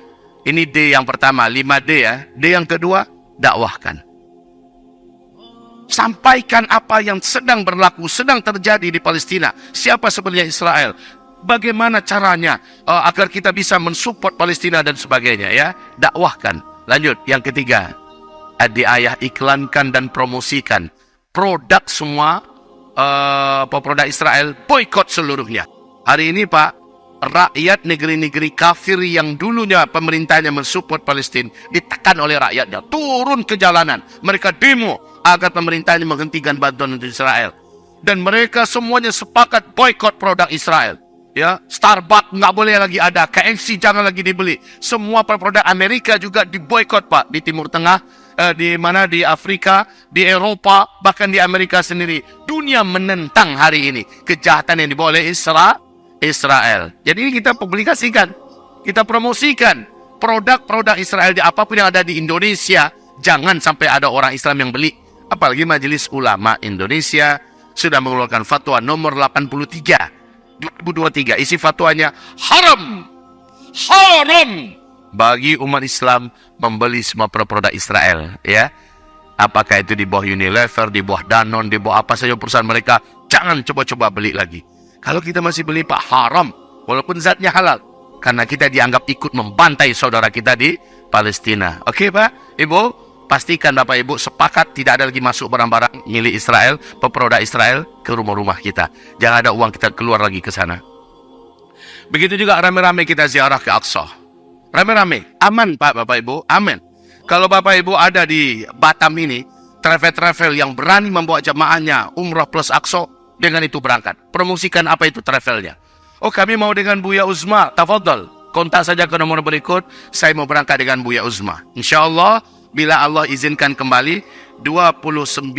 Ini D yang pertama, 5D ya. D yang kedua, dakwahkan. Sampaikan apa yang sedang berlaku, sedang terjadi di Palestina. Siapa sebenarnya Israel? Bagaimana caranya agar kita bisa mensupport Palestina dan sebagainya ya. Dakwahkan. Lanjut, yang ketiga, ayah iklankan dan promosikan produk semua produk Israel, boykot seluruhnya. Hari ini Pak, rakyat negeri-negeri kafir yang dulunya pemerintahnya mensupport Palestina ditekan oleh rakyatnya, turun ke jalanan, mereka demo agar pemerintahnya menghentikan bantuan untuk Israel, dan mereka semuanya sepakat boykot produk Israel. Ya, Starbucks nggak boleh lagi ada, KFC jangan lagi dibeli, semua produk Amerika juga diboykot Pak, di Timur Tengah, di mana, di Afrika, di Eropa, bahkan di Amerika sendiri. Dunia menentang hari ini kejahatan yang dibawa oleh Israel. Jadi ini kita publikasikan, kita promosikan produk-produk Israel di apapun yang ada di Indonesia. Jangan sampai ada orang Islam yang beli. Apalagi Majelis Ulama Indonesia sudah mengeluarkan fatwa nomor 83 2023. Isi fatwanya, haram bagi umat Islam membeli semua produk Israel, ya. Apakah itu di bawah Unilever, di bawah Danone, di bawah apa saja perusahaan mereka, jangan coba-coba beli lagi. Kalau kita masih beli Pak, haram, walaupun zatnya halal, karena kita dianggap ikut membantai saudara kita di Palestina. Oke Pak, Ibu, pastikan Bapak Ibu sepakat tidak ada lagi masuk barang-barang milik Israel, produk Israel ke rumah-rumah kita. Jangan ada uang kita keluar lagi ke sana. Begitu juga rame-rame kita ziarah ke Aqsa. Rame-rame, aman Pak, Bapak Ibu, aman. Kalau Bapak Ibu ada di Batam ini, travel-travel yang berani membawa jamaahnya umrah plus Aqsa, dengan itu berangkat. Promosikan apa itu travelnya. Oh, kami mau dengan Buya Uzma, tafadhol. Kontak saja ke nomor berikut, saya mau berangkat dengan Buya Uzma. InsyaAllah, bila Allah izinkan kembali, 29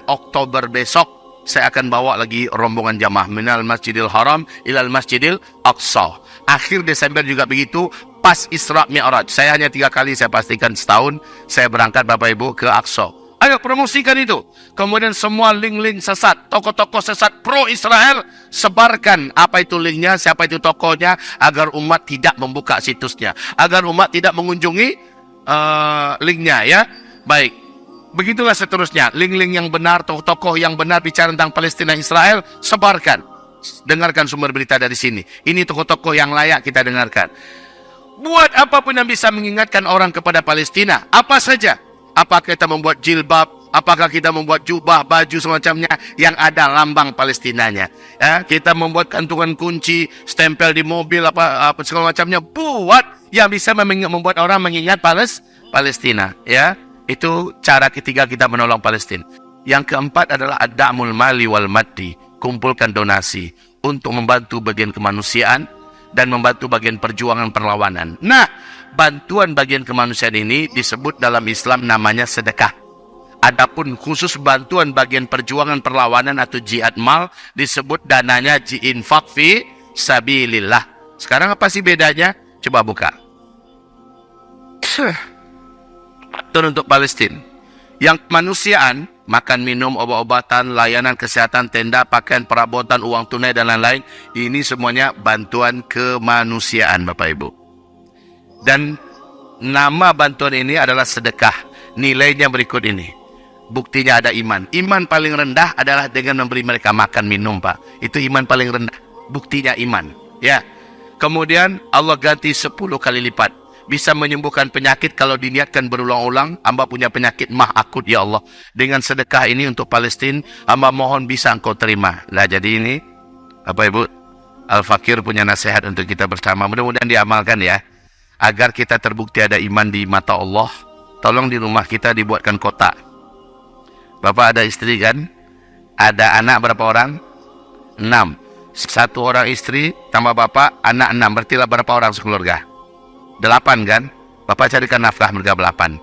Oktober besok, saya akan bawa lagi rombongan jamaah minal Masjidil Haram ilal Masjidil Aqsa. Akhir Desember juga begitu, pas Isra Mi'raj. Saya hanya 3 kali, saya pastikan setahun, saya berangkat Bapak Ibu ke Aqsa. Ayo promosikan itu. Kemudian semua link-link sesat, toko-toko sesat pro-Israel, sebarkan apa itu linknya, siapa itu tokonya, agar umat tidak membuka situsnya, agar umat tidak mengunjungi linknya ya. Baik, begitulah seterusnya. Link-link yang benar, tokoh-tokoh yang benar bicara tentang Palestina Israel, sebarkan. Dengarkan sumber berita dari sini. Ini tokoh-tokoh yang layak kita dengarkan. Buat apapun yang bisa mengingatkan orang kepada Palestina, apa saja. Apakah kita membuat jilbab, apakah kita membuat jubah, baju semacamnya yang ada lambang Palestinanya. Ya, kita membuat kantungan kunci, stempel di mobil, apa segala macamnya. Buat yang bisa membuat orang mengingat Palestina. Ya, itu cara ketiga kita menolong Palestina. Yang keempat adalah ad-da'mul mali wal maddi. Kumpulkan donasi untuk membantu bagian kemanusiaan dan membantu bagian perjuangan perlawanan. Nah, bantuan bagian kemanusiaan ini disebut dalam Islam namanya sedekah. Adapun khusus bantuan bagian perjuangan perlawanan atau jihad mal disebut dananya infak fi sabilillah. Sekarang apa sih bedanya? Coba buka. Bantuan untuk Palestina. Yang kemanusiaan, makan, minum, obat-obatan, layanan kesehatan, tenda, pakaian, perabotan, uang tunai, dan lain-lain. Ini semuanya bantuan kemanusiaan, Bapak Ibu. Dan nama bantuan ini adalah sedekah. Nilainya berikut ini. Buktinya ada iman. Iman paling rendah adalah dengan memberi mereka makan, minum, Pak. Itu iman paling rendah. Buktinya iman. Ya. Kemudian Allah ganti 10 kali lipat. Bisa menyembuhkan penyakit kalau diniatkan berulang-ulang. Hamba punya penyakit mah akut ya Allah. Dengan sedekah ini untuk Palestina, hamba mohon bisa engkau terima. Nah jadi ini, Bapak Ibu, Al-Fakir punya nasihat untuk kita bersama. Mudah-mudahan diamalkan ya. Agar kita terbukti ada iman di mata Allah. Tolong di rumah kita dibuatkan kotak. Bapak ada istri kan? Ada anak berapa orang? 6. 1 orang istri tambah bapak, anak 6. Berarti lah berapa orang sekeluarga? 8 kan? Bapak carikan nafkah mereka 8.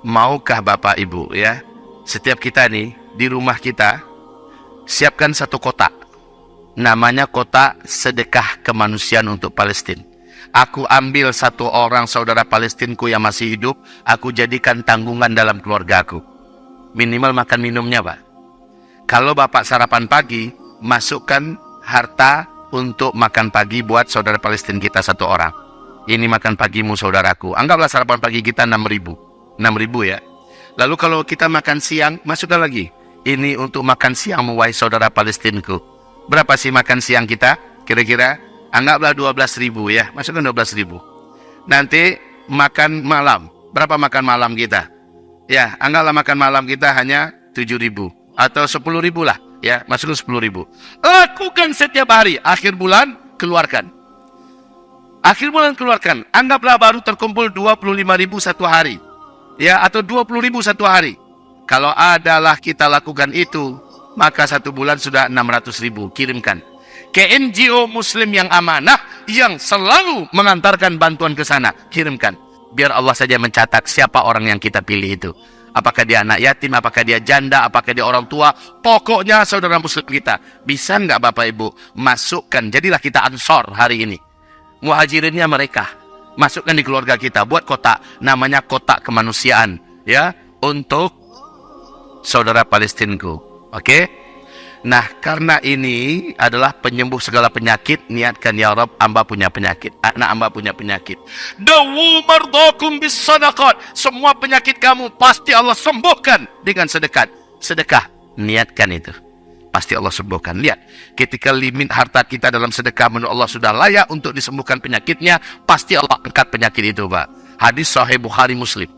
Maukah Bapak Ibu ya, setiap kita nih di rumah kita siapkan satu kotak, namanya kotak sedekah kemanusiaan untuk Palestina. Aku ambil satu orang saudara Palestinku yang masih hidup, aku jadikan tanggungan dalam keluargaku. Minimal makan minumnya, Pak. Kalau Bapak sarapan pagi, masukkan harta untuk makan pagi buat saudara Palestina kita satu orang. Ini makan pagimu saudaraku. Anggaplah sarapan pagi kita 6.000. 6.000 ya. Lalu kalau kita makan siang, masukkan lagi. Ini untuk makan siang wahai saudara Palestinku. Berapa sih makan siang kita? Kira-kira anggaplah 12.000 ya. Masukkan 12.000. Nanti makan malam. Berapa makan malam kita? Ya, anggaplah makan malam kita hanya 7.000 atau 10.000 lah ya. Masukkan 10.000. Lakukan setiap hari. Akhir bulan keluarkan. Akhir bulan keluarkan. Anggaplah baru terkumpul 25.000 satu hari. Ya, atau 20.000 satu hari. Kalau adalah kita lakukan itu, maka satu bulan sudah 600.000. Kirimkan ke NGO Muslim yang amanah, yang selalu mengantarkan bantuan ke sana. Kirimkan. Biar Allah saja mencatat siapa orang yang kita pilih itu. Apakah dia anak yatim, apakah dia janda, apakah dia orang tua. Pokoknya saudara Muslim kita. Bisa nggak Bapak Ibu masukkan? Jadilah kita ansor hari ini. Muhajirinnya mereka. Masukkan di keluarga kita, buat kotak, namanya kotak kemanusiaan, ya, untuk saudara Palestinku. Oke? Nah, karena ini adalah penyembuh segala penyakit, niatkan ya Rabb, hamba punya penyakit, anak hamba punya penyakit. Dawu mardakum bis sadaqat. Semua penyakit kamu pasti Allah sembuhkan dengan sedekah. Sedekah, niatkan itu. Pasti Allah sembuhkan. Lihat, ketika limit harta kita dalam sedekah menurut Allah sudah layak untuk disembuhkan penyakitnya, pasti Allah angkat penyakit itu, Pak. Hadis Sahih Bukhari Muslim.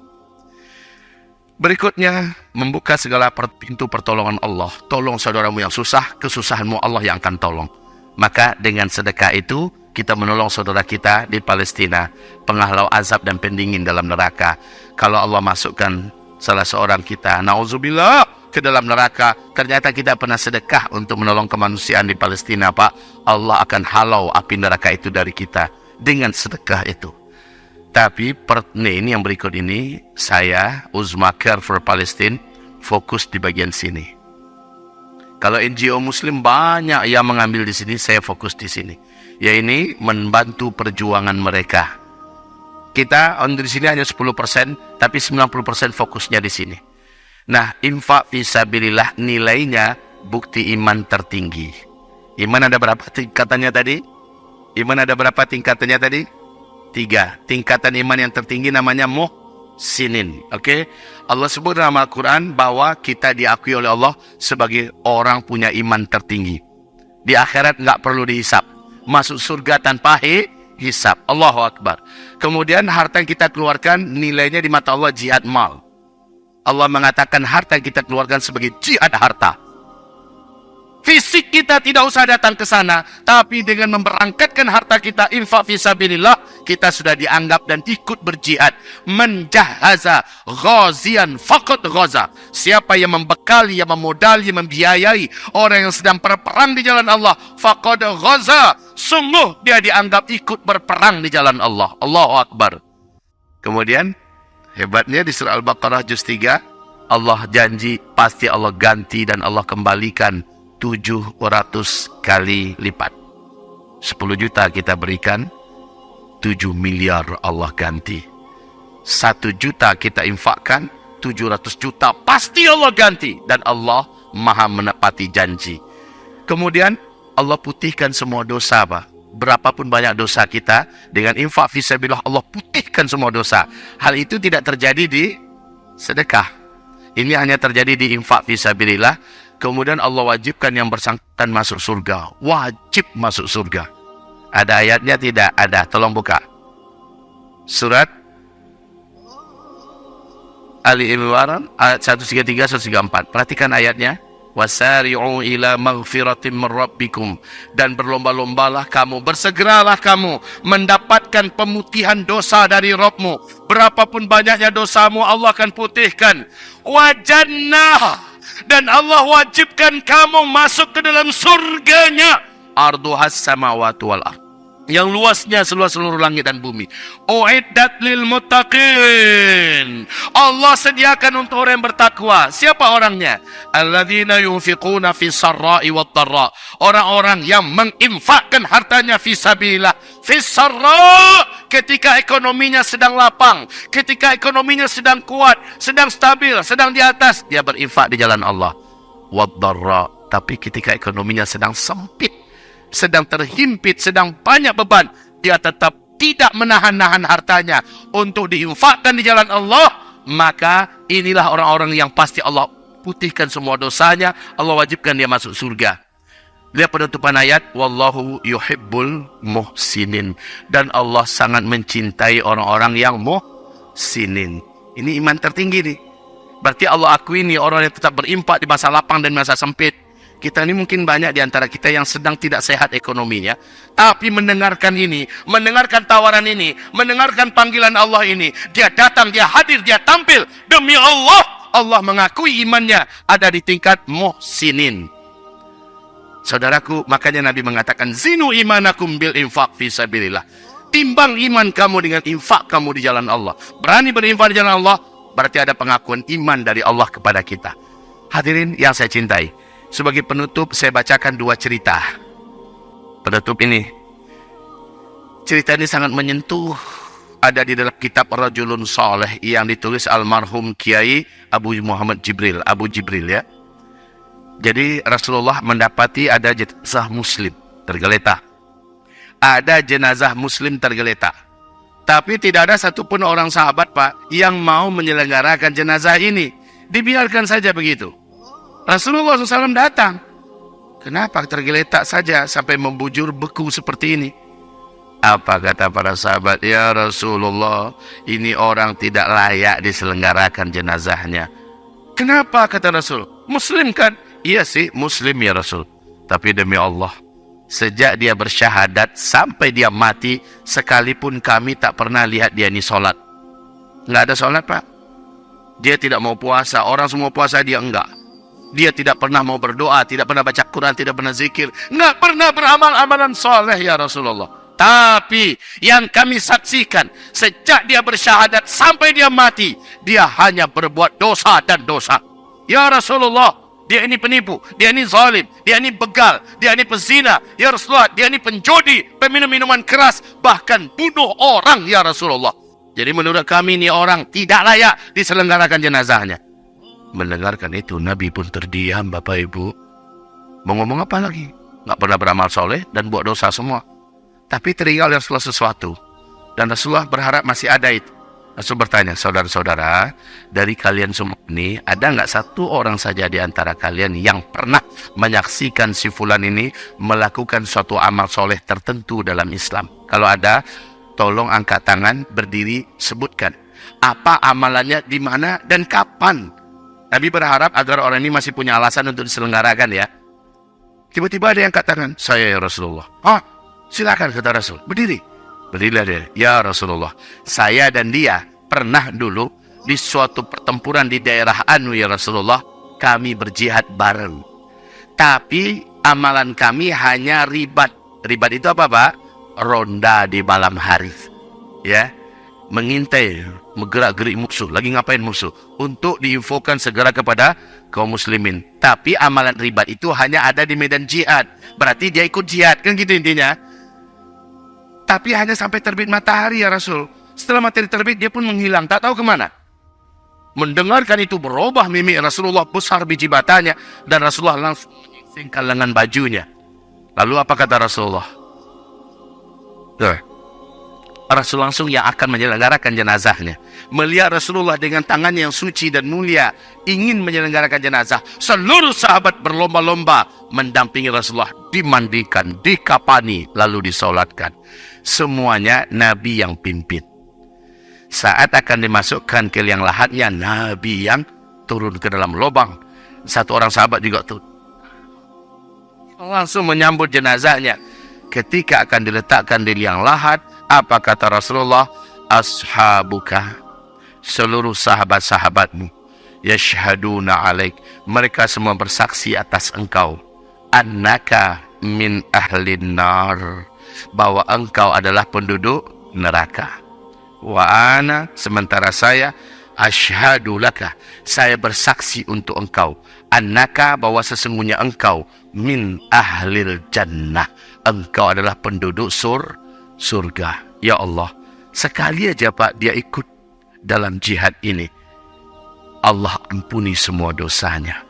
Berikutnya, membuka segala pintu pertolongan Allah. Tolong saudaramu yang susah, kesusahanmu Allah yang akan tolong. Maka dengan sedekah itu, kita menolong saudara kita di Palestina, penghalau azab dan pendingin dalam neraka. Kalau Allah masukkan salah seorang kita, na'udzubillah, ke dalam neraka, ternyata kita pernah sedekah untuk menolong kemanusiaan di Palestina, Pak, Allah akan halau api neraka itu dari kita dengan sedekah itu. Tapi ini yang berikut ini, saya Uzma Care for Palestine fokus di bagian sini. Kalau NGO Muslim banyak yang mengambil di sini, saya fokus di sini. Ya, ini membantu perjuangan mereka. Kita di sini hanya 10%, tapi 90% fokusnya di sini. Nah, infak fisabilillah nilainya bukti iman tertinggi. Iman ada berapa tingkatannya tadi? Iman ada berapa tingkatannya tadi? 3. Tingkatan iman yang tertinggi namanya muhsinin. Oke? Allah sebut dalam Al-Quran bahwa kita diakui oleh Allah sebagai orang punya iman tertinggi. Di akhirat nggak perlu dihisap. Masuk surga tanpa hisap. Allahu Akbar. Kemudian harta yang kita keluarkan nilainya di mata Allah jihad mal. Allah mengatakan harta yang kita keluarkan sebagai jihad harta. Fisik kita tidak usah datang ke sana, tapi dengan memberangkatkan harta kita infak fisabilillah, kita sudah dianggap dan ikut berjihad. Menjahaza ghazian faqad ghaza. Siapa yang membekali, yang memodali, yang membiayai orang yang sedang berperang di jalan Allah, faqad ghaza. Sungguh dia dianggap ikut berperang di jalan Allah. Allahu Akbar. Kemudian hebatnya di surah Al-Baqarah juz 3, Allah janji pasti Allah ganti dan Allah kembalikan 700 kali lipat. 10 juta kita berikan, 7 miliar Allah ganti. 1 juta kita infakkan, 700 juta pasti Allah ganti. Dan Allah maha menepati janji. Kemudian Allah putihkan semua dosa, Pak. Berapapun banyak dosa kita, dengan infak fisabilillah Allah putihkan semua dosa. Hal itu tidak terjadi di sedekah. Ini hanya terjadi di infak fisabilillah. Kemudian Allah wajibkan yang bersangkutan masuk surga. Wajib masuk surga. Ada ayatnya tidak? Ada. Tolong buka. Surat Ali Imran ayat 133 134. Perhatikan ayatnya. Wasari'u ila maghfiratin min rabbikum, dan berlomba-lombalah kamu, bersegeralah kamu mendapatkan pemutihan dosa dari Rabbmu. Berapapun banyaknya dosamu Allah akan putihkan. Wa jannah, dan Allah wajibkan kamu masuk ke dalam surganya. Arduhas samawati wal ardh. yang luasnya seluas seluruh langit dan bumi. Uiddat lil muttaqin. Allah sediakan untuk orang yang bertakwa. Siapa orangnya? Alladzina yunfiquna fi sarra'i wat dharra. Orang-orang yang menginfakkan hartanya fi sabilillah. Fi sarra' ketika ekonominya sedang lapang, ketika ekonominya sedang kuat, sedang stabil, sedang di atas, dia berinfak di jalan Allah. Wat dharra, tapi ketika ekonominya sedang sempit, sedang terhimpit, sedang banyak beban, dia tetap tidak menahan-nahan hartanya untuk diinfakkan di jalan Allah. Maka inilah orang-orang yang pasti Allah putihkan semua dosanya, Allah wajibkan dia masuk surga. Lihat penutupan ayat, wallahu yuhibbul muhsinin, dan Allah sangat mencintai orang-orang yang muhsinin. Ini iman tertinggi nih. Berarti Allah akui nih orang yang tetap berinfak di masa lapang dan masa sempit. Kita ini mungkin banyak di antara kita yang sedang tidak sehat ekonominya, tapi mendengarkan ini, mendengarkan tawaran ini, mendengarkan panggilan Allah ini, dia datang, dia hadir, dia tampil. Demi Allah, Allah mengakui imannya ada di tingkat muhsinin. Saudaraku, makanya Nabi mengatakan, zinu imanakum bil infaq fi sabilillah. Timbang iman kamu dengan infak kamu di jalan Allah. Berani berinfak di jalan Allah, berarti ada pengakuan iman dari Allah kepada kita. Hadirin yang saya cintai, sebagai penutup saya bacakan dua cerita. Penutup ini, cerita ini sangat menyentuh. Ada di dalam kitab Rajulun Saleh yang ditulis almarhum Kiai Abu Muhammad Jibril, Abu Jibril ya. Jadi Rasulullah mendapati ada jenazah muslim tergeletak. Ada jenazah muslim tergeletak. Tapi tidak ada satupun orang sahabat, Pak, yang mau menyelenggarakan jenazah ini. Dibiarkan saja begitu. Rasulullah SAW datang. Kenapa tergeletak saja sampai membujur beku seperti ini? Apa kata para sahabat? Ya Rasulullah, ini orang tidak layak diselenggarakan jenazahnya. Kenapa kata Rasul? Muslim kan? Iya sih, Muslim ya Rasul. Tapi demi Allah, sejak dia bersyahadat sampai dia mati, sekalipun kami tak pernah lihat dia ini sholat. Nggak ada sholat, Pak. Dia tidak mau puasa. Orang semua puasa, dia enggak. Dia tidak pernah mau berdoa, tidak pernah baca Quran, tidak pernah zikir, nggak pernah beramal amalan soleh ya Rasulullah. Tapi yang kami saksikan, sejak dia bersyahadat sampai dia mati, dia hanya berbuat dosa dan dosa. Ya Rasulullah, dia ini penipu, dia ini zalim, dia ini begal, dia ini pezina, ya Rasulullah, dia ini penjudi, peminum minuman keras, bahkan bunuh orang ya Rasulullah. Jadi menurut kami ini orang tidak layak diselenggarakan jenazahnya. Mendengarkan itu, Nabi pun terdiam, Bapak Ibu. Mau ngomong apa lagi? Nggak pernah beramal soleh dan buat dosa semua. Tapi teringat Rasulullah sesuatu. Dan Rasulullah berharap masih ada itu. Rasul bertanya, saudara-saudara, dari kalian semua ini, ada nggak satu orang saja di antara kalian yang pernah menyaksikan si fulan ini melakukan suatu amal soleh tertentu dalam Islam? Kalau ada, tolong angkat tangan, berdiri, sebutkan. Apa amalannya, di mana, dan kapan? Nabi berharap agar orang ini masih punya alasan untuk diselenggarakan ya. Tiba-tiba ada yang angkat tangan, saya ya Rasulullah. Silakan kata Rasul, berdiri. Berdirilah dia, ya Rasulullah, saya dan dia pernah dulu di suatu pertempuran di daerah Anu ya Rasulullah, kami berjihad bareng. Tapi amalan kami hanya ribat. Ribat itu apa, Pak? Ronda di malam hari. Ya, mengintai, menggerak-gerik musuh. Lagi ngapain musuh? Untuk diinfokan segera kepada kaum muslimin. Tapi amalan ribat itu hanya ada di medan jihad. Berarti dia ikut jihad, kan gitu intinya. Tapi hanya sampai terbit matahari ya Rasul. Setelah matahari terbit, dia pun menghilang. Tak tahu kemana. Mendengarkan itu berubah mimik Rasulullah, besar biji batanya. Dan Rasulullah langsung menyingsingkan lengan bajunya. Lalu apa kata Rasulullah? Rasul langsung yang akan menyelenggarakan jenazahnya. Melihat Rasulullah dengan tangannya yang suci dan mulia ingin menyelenggarakan jenazah, seluruh sahabat berlomba-lomba mendampingi Rasulullah, dimandikan, dikapani, lalu disolatkan. Semuanya Nabi yang pimpin. Saat akan dimasukkan ke liang lahatnya, Nabi yang turun ke dalam lubang. Satu orang sahabat juga turun, langsung menyambut jenazahnya. Ketika akan diletakkan di liang lahat, apa kata Rasulullah? Ashabuka, seluruh sahabat-sahabatmu, yashhaduna alaik, mereka semua bersaksi atas engkau, annaka min ahlin nar, bahwa engkau adalah penduduk neraka. Wa ana, sementara saya, asyhadu laka, saya bersaksi untuk engkau, annaka, bahwa sesungguhnya engkau min ahlil jannah, engkau adalah penduduk surga. Ya Allah, sekali aja Pak dia ikut dalam jihad ini, Allah ampuni semua dosanya.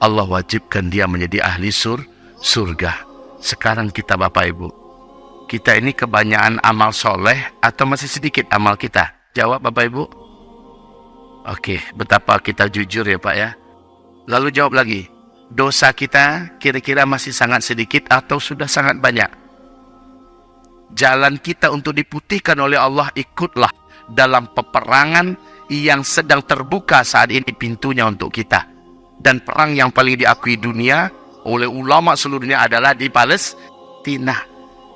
Allah wajibkan dia menjadi ahli surga. Sekarang kita Bapak Ibu, kita ini kebanyakan amal soleh atau masih sedikit amal kita? Jawab Bapak Ibu. Oke, betapa kita jujur ya Pak ya. Lalu jawab lagi, dosa kita kira-kira masih sangat sedikit atau sudah sangat banyak? Jalan kita untuk diputihkan oleh Allah, ikutlah dalam peperangan yang sedang terbuka saat ini pintunya untuk kita. Dan perang yang paling diakui dunia oleh ulama seluruh dunia adalah di Palestina.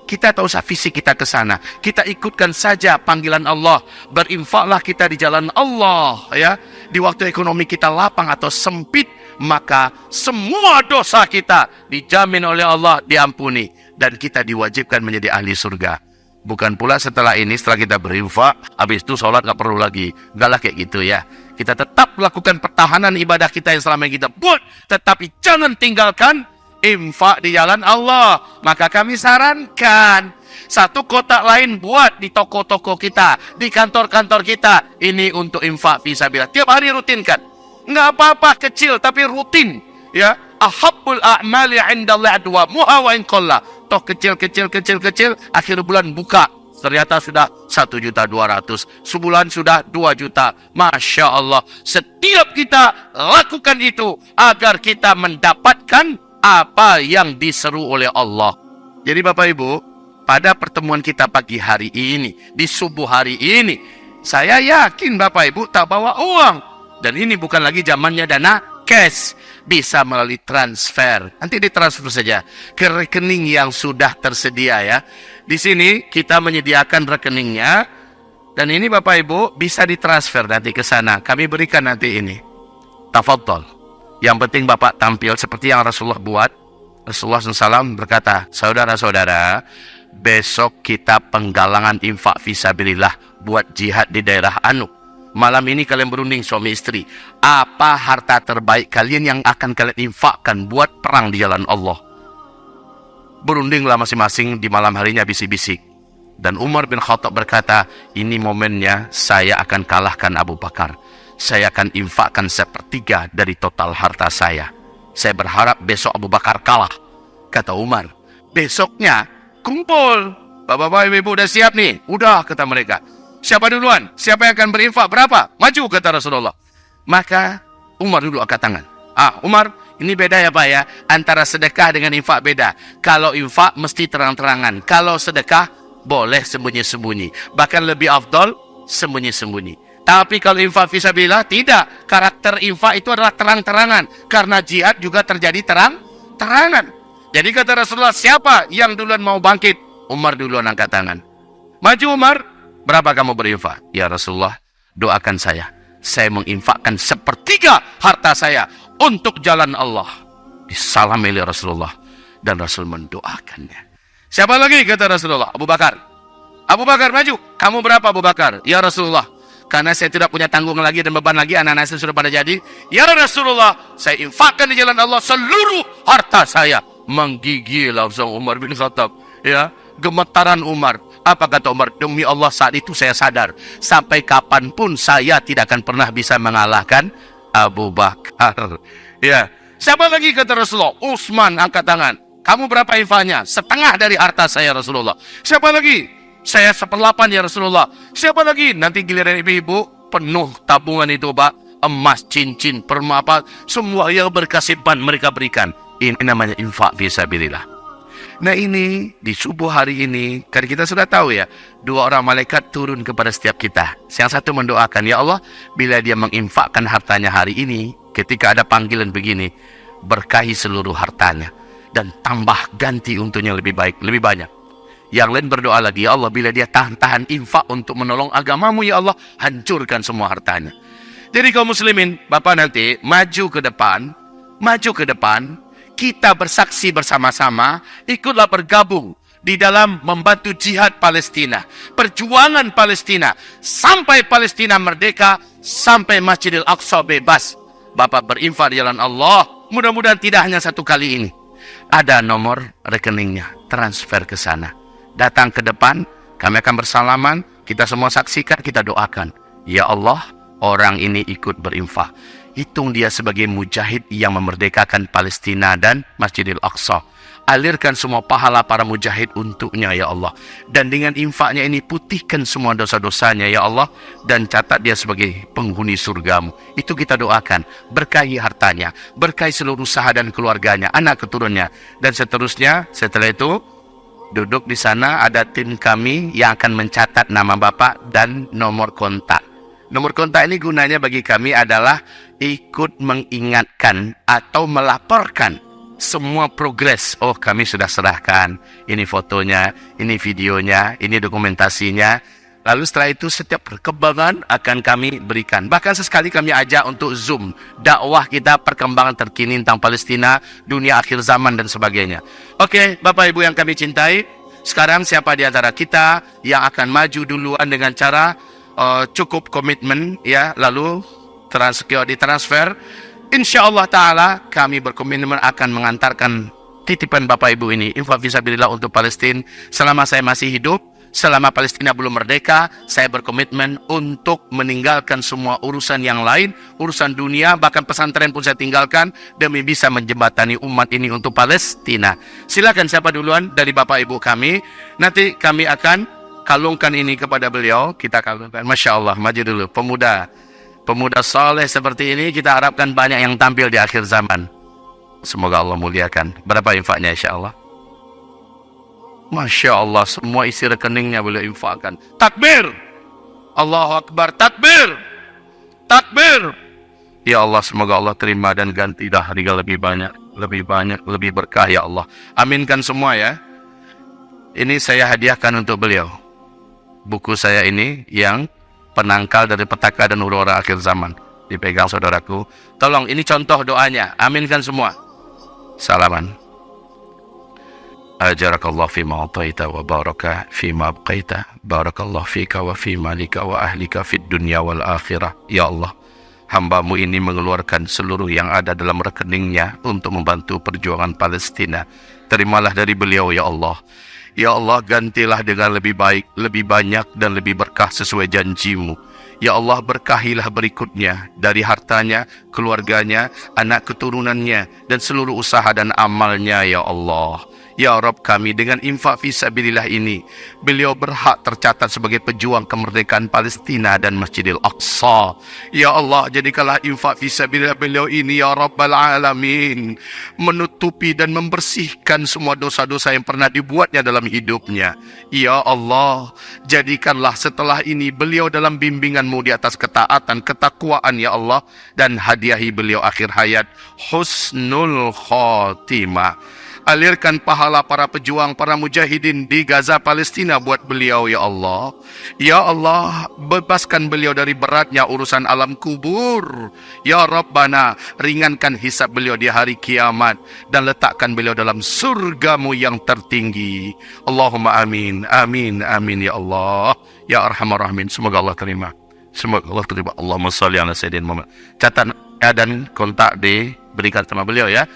Kita tak usah fisik kita ke sana, kita ikutkan saja panggilan Allah. Berinfaklah kita di jalan Allah ya. Di waktu ekonomi kita lapang atau sempit, maka semua dosa kita dijamin oleh Allah diampuni, dan kita diwajibkan menjadi ahli surga. Bukan pula setelah ini, setelah kita berinfak, habis itu sholat gak perlu lagi. Enggak lah kayak gitu ya. Kita tetap lakukan pertahanan ibadah kita yang selama ini kita buat, tetapi jangan tinggalkan infak di jalan Allah. Maka kami sarankan, satu kotak lain buat di toko-toko kita, di kantor-kantor kita. Ini untuk infak fisabilillah. Tiap hari rutinkan. Enggak apa-apa kecil, tapi rutin. Ya, ahabbul a'mali 'indallahi adwamuha wa in qalla. Toh kecil, akhir bulan buka, ternyata sudah 1.200.000, sebulan sudah 2 juta. Masya Allah, setiap kita lakukan itu agar kita mendapatkan apa yang diseru oleh Allah. Jadi Bapak Ibu, pada pertemuan kita pagi hari ini, di subuh hari ini, saya yakin Bapak Ibu tak bawa uang. Dan ini bukan lagi zamannya dana cash, bisa melalui transfer. Nanti ditransfer saja ke rekening yang sudah tersedia ya. Di sini kita menyediakan rekeningnya, dan ini Bapak Ibu bisa ditransfer nanti ke sana. Kami berikan nanti ini. Tafadhol. Yang penting Bapak tampil seperti yang Rasulullah buat. Rasulullah SAW berkata, saudara-saudara, besok kita penggalangan infak fisabilillah buat jihad di daerah Anu. Malam ini kalian berunding suami istri. Apa harta terbaik kalian yang akan kalian infakkan buat perang di jalan Allah? Berundinglah masing-masing, di malam harinya bisik-bisik. Dan Umar bin Khattab berkata, ini momennya saya akan kalahkan Abu Bakar. Saya akan infakkan 1/3 dari total harta saya. Saya berharap besok Abu Bakar kalah. Kata Umar, besoknya kumpul. Bapak-bapak, ibu-ibu udah siap nih? Udah, kata mereka. Siapa duluan? Siapa yang akan berinfak? Berapa? Maju, kata Rasulullah. Maka Umar dulu angkat tangan. Umar, ini beda ya Pak ya. Antara sedekah dengan infak beda. Kalau infak mesti terang-terangan. Kalau sedekah boleh sembunyi-sembunyi. Bahkan lebih afdol sembunyi-sembunyi. Tapi kalau infak fisabilillah tidak. Karakter infak itu adalah terang-terangan. Karena jihad juga terjadi terang-terangan. Jadi kata Rasulullah, siapa yang duluan mau bangkit? Umar duluan angkat tangan. Maju Umar. Berapa kamu berinfak? Ya Rasulullah, doakan saya. Saya menginfakkan 1/3 harta saya untuk jalan Allah. Disalami oleh Rasulullah. Dan Rasul mendoakannya. Siapa lagi? Kata Rasulullah. Abu Bakar. Abu Bakar maju. Kamu berapa Abu Bakar? Ya Rasulullah, karena saya tidak punya tanggung lagi dan beban lagi, anak-anak saya sudah pada jadi. Ya Rasulullah, saya infakkan di jalan Allah seluruh harta saya. Menggigil langsung Umar bin Khattab. Ya, gemetaran Umar. Apa kata Umar? Demi Allah saat itu saya sadar, sampai kapanpun saya tidak akan pernah bisa mengalahkan Abu Bakar. Ya, siapa lagi kata Rasulullah? Utsman angkat tangan. Kamu berapa infaknya? 1/2 dari harta saya Rasulullah. Siapa lagi? Saya 1/8 ya Rasulullah. Siapa lagi? Nanti giliran ibu-ibu, penuh tabungan itu Pak. Emas, cincin, permata, semua yang berkasiban mereka berikan. Ini namanya infak fisabilillah. Nah ini, di subuh hari ini, kan kita sudah tahu ya, 2 orang malaikat turun kepada setiap kita. Yang satu mendoakan, ya Allah, bila dia menginfakkan hartanya hari ini, ketika ada panggilan begini, berkahi seluruh hartanya. Dan tambah ganti untuknya lebih baik, lebih banyak. Yang lain berdoa lagi, ya Allah, bila dia tahan-tahan infak untuk menolong agamamu, ya Allah, hancurkan semua hartanya. Jadi kaum muslimin, Bapak nanti maju ke depan, kita bersaksi bersama-sama, ikutlah bergabung di dalam membantu jihad Palestina, perjuangan Palestina, sampai Palestina merdeka, sampai Masjidil Aqsa bebas. Bapak berinfak di jalan Allah, mudah-mudahan tidak hanya satu kali ini. Ada nomor rekeningnya, transfer ke sana. Datang ke depan, kami akan bersalaman, kita semua saksikan, kita doakan. Ya Allah, orang ini ikut berinfak. Hitung dia sebagai mujahid yang memerdekakan Palestina dan Masjidil Aqsa. Alirkan semua pahala para mujahid untuknya, ya Allah. Dan dengan infaknya ini, putihkan semua dosa-dosanya, ya Allah. Dan catat dia sebagai penghuni surgamu. Itu kita doakan. Berkahi hartanya, berkahi seluruh usaha dan keluarganya, anak keturunannya. Dan seterusnya, setelah itu, duduk di sana, ada tim kami yang akan mencatat nama Bapak dan nomor kontak. Nomor kontak ini gunanya bagi kami adalah ikut mengingatkan atau melaporkan semua progres. Oh, kami sudah serahkan, ini fotonya, ini videonya, ini dokumentasinya. Lalu setelah itu setiap perkembangan akan kami berikan. Bahkan sesekali kami ajak untuk Zoom dakwah kita, perkembangan terkini tentang Palestina, dunia akhir zaman dan sebagainya. Oke, Bapak Ibu yang kami cintai, sekarang siapa di antara kita yang akan maju duluan dengan cara cukup komitmen, ya, lalu ditransfer. InsyaAllah ta'ala kami berkomitmen akan mengantarkan titipan Bapak Ibu ini, infak fisabilillah untuk Palestina. Selama saya masih hidup, selama Palestina belum merdeka, saya berkomitmen untuk meninggalkan semua urusan yang lain, urusan dunia, bahkan pesantren pun saya tinggalkan demi bisa menjembatani umat ini untuk Palestina. Silakan siapa duluan dari Bapak Ibu kami, nanti kami akan kalungkan ini kepada beliau, kita kalungkan. Masya Allah, maju dulu, pemuda saleh seperti ini kita harapkan banyak yang tampil di akhir zaman. Semoga Allah muliakan. Berapa infaknya insya Allah? Masya Allah, semua isi rekeningnya beliau infakkan. Takbir! Allahu Akbar, takbir! Takbir! Ya Allah, semoga Allah terima dan ganti dah lebih banyak, lebih berkah ya Allah. Aminkan semua ya. Ini saya hadiahkan untuk beliau. Buku saya ini yang penangkal dari petaka dan huru-hara akhir zaman. Dipegang saudaraku. Tolong, ini contoh doanya. Aminkan semua. Salaman. Ajarakallah fima ataita wa baraka fima abqaita. Barakallah fika wa fi malika wa ahlika fid dunya wal akhirah. Ya Allah, hamba-Mu ini mengeluarkan seluruh yang ada dalam rekeningnya untuk membantu perjuangan Palestina. Terimalah dari beliau ya Allah. Ya Allah, gantilah dengan lebih baik, lebih banyak dan lebih berkah sesuai janji-Mu. Ya Allah, berkahilah berikutnya dari hartanya, keluarganya, anak keturunannya, dan seluruh usaha dan amalnya ya Allah. Ya Rabb kami, dengan infak fisabilillah ini, beliau berhak tercatat sebagai pejuang kemerdekaan Palestina dan Masjidil Aqsa. Ya Allah, jadikanlah infak fisabilillah beliau ini ya Rabbal Alamin menutupi dan membersihkan semua dosa-dosa yang pernah dibuatnya dalam hidupnya. Ya Allah, jadikanlah setelah ini beliau dalam bimbingan-Mu di atas ketaatan, ketakwaan ya Allah, dan hadiahi beliau akhir hayat husnul khotimah. Alirkan pahala para pejuang, para mujahidin di Gaza, Palestina buat beliau ya Allah. Ya Allah, bebaskan beliau dari beratnya urusan alam kubur. Ya Rabbana, ringankan hisab beliau di hari kiamat dan letakkan beliau dalam surga-Mu yang tertinggi. Allahumma amin, amin, amin ya Allah. Ya Arhamar Rahimin, semoga Allah terima. Semoga Allah terima. Allahumma shalli ala sayyidina Muhammad. Catat dan kontak diberikan sama beliau ya.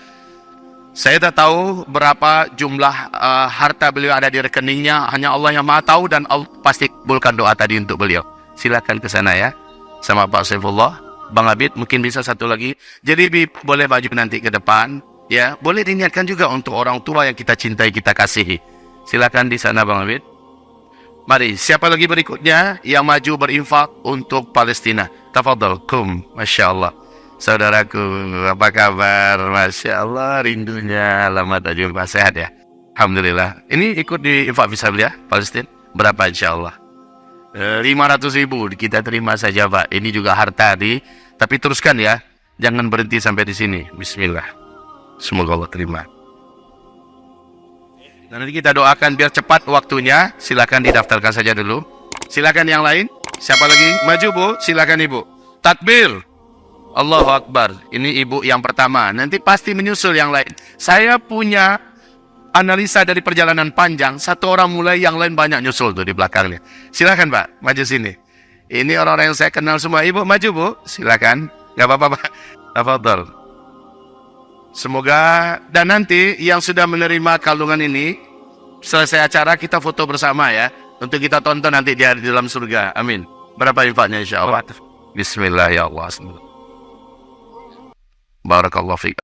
Saya tak tahu berapa jumlah harta beliau ada di rekeningnya. Hanya Allah yang Maha tahu, dan Allah pasti kabulkan doa tadi untuk beliau. Silakan ke sana ya. Sama Pak Saifullah, Bang Abid mungkin bisa satu lagi. Jadi boleh maju nanti ke depan. Ya, boleh diniatkan juga untuk orang tua yang kita cintai, kita kasihi. Silakan di sana Bang Abid. Mari, siapa lagi berikutnya yang maju berinfak untuk Palestina? Tafadhal, Masya Allah. Saudaraku, apa kabar? Masya Allah, rindunya lama tak jumpa. Sehat ya? Alhamdulillah. Ini ikut di infak fisabilillah Palestina? Berapa insya Allah? 500.000 kita terima saja Pak. Ini juga harta tapi teruskan ya. Jangan berhenti sampai di sini. Bismillah. Semoga Allah terima. Dan nanti kita doakan biar cepat waktunya. Silakan didaftarkan saja dulu. Silakan yang lain. Siapa lagi? Maju Bu. Silakan Ibu. Takbir. Allahu Akbar. Ini ibu yang pertama. Nanti pasti menyusul yang lain. Saya punya analisa dari perjalanan panjang. Satu orang mulai, yang lain banyak nyusul tuh di belakangnya. Silakan Pak, maju sini. Ini orang-orang yang saya kenal semua. Ibu maju Bu, silakan. Gak apa-apa Pak. Tafadhol. Semoga, dan nanti yang sudah menerima kalungan ini, selesai acara kita foto bersama ya. Untuk kita tonton nanti di dalam surga. Amin. Berapa infaknya insya Allah? Bismillah ya Allah. Barakallahu fiik.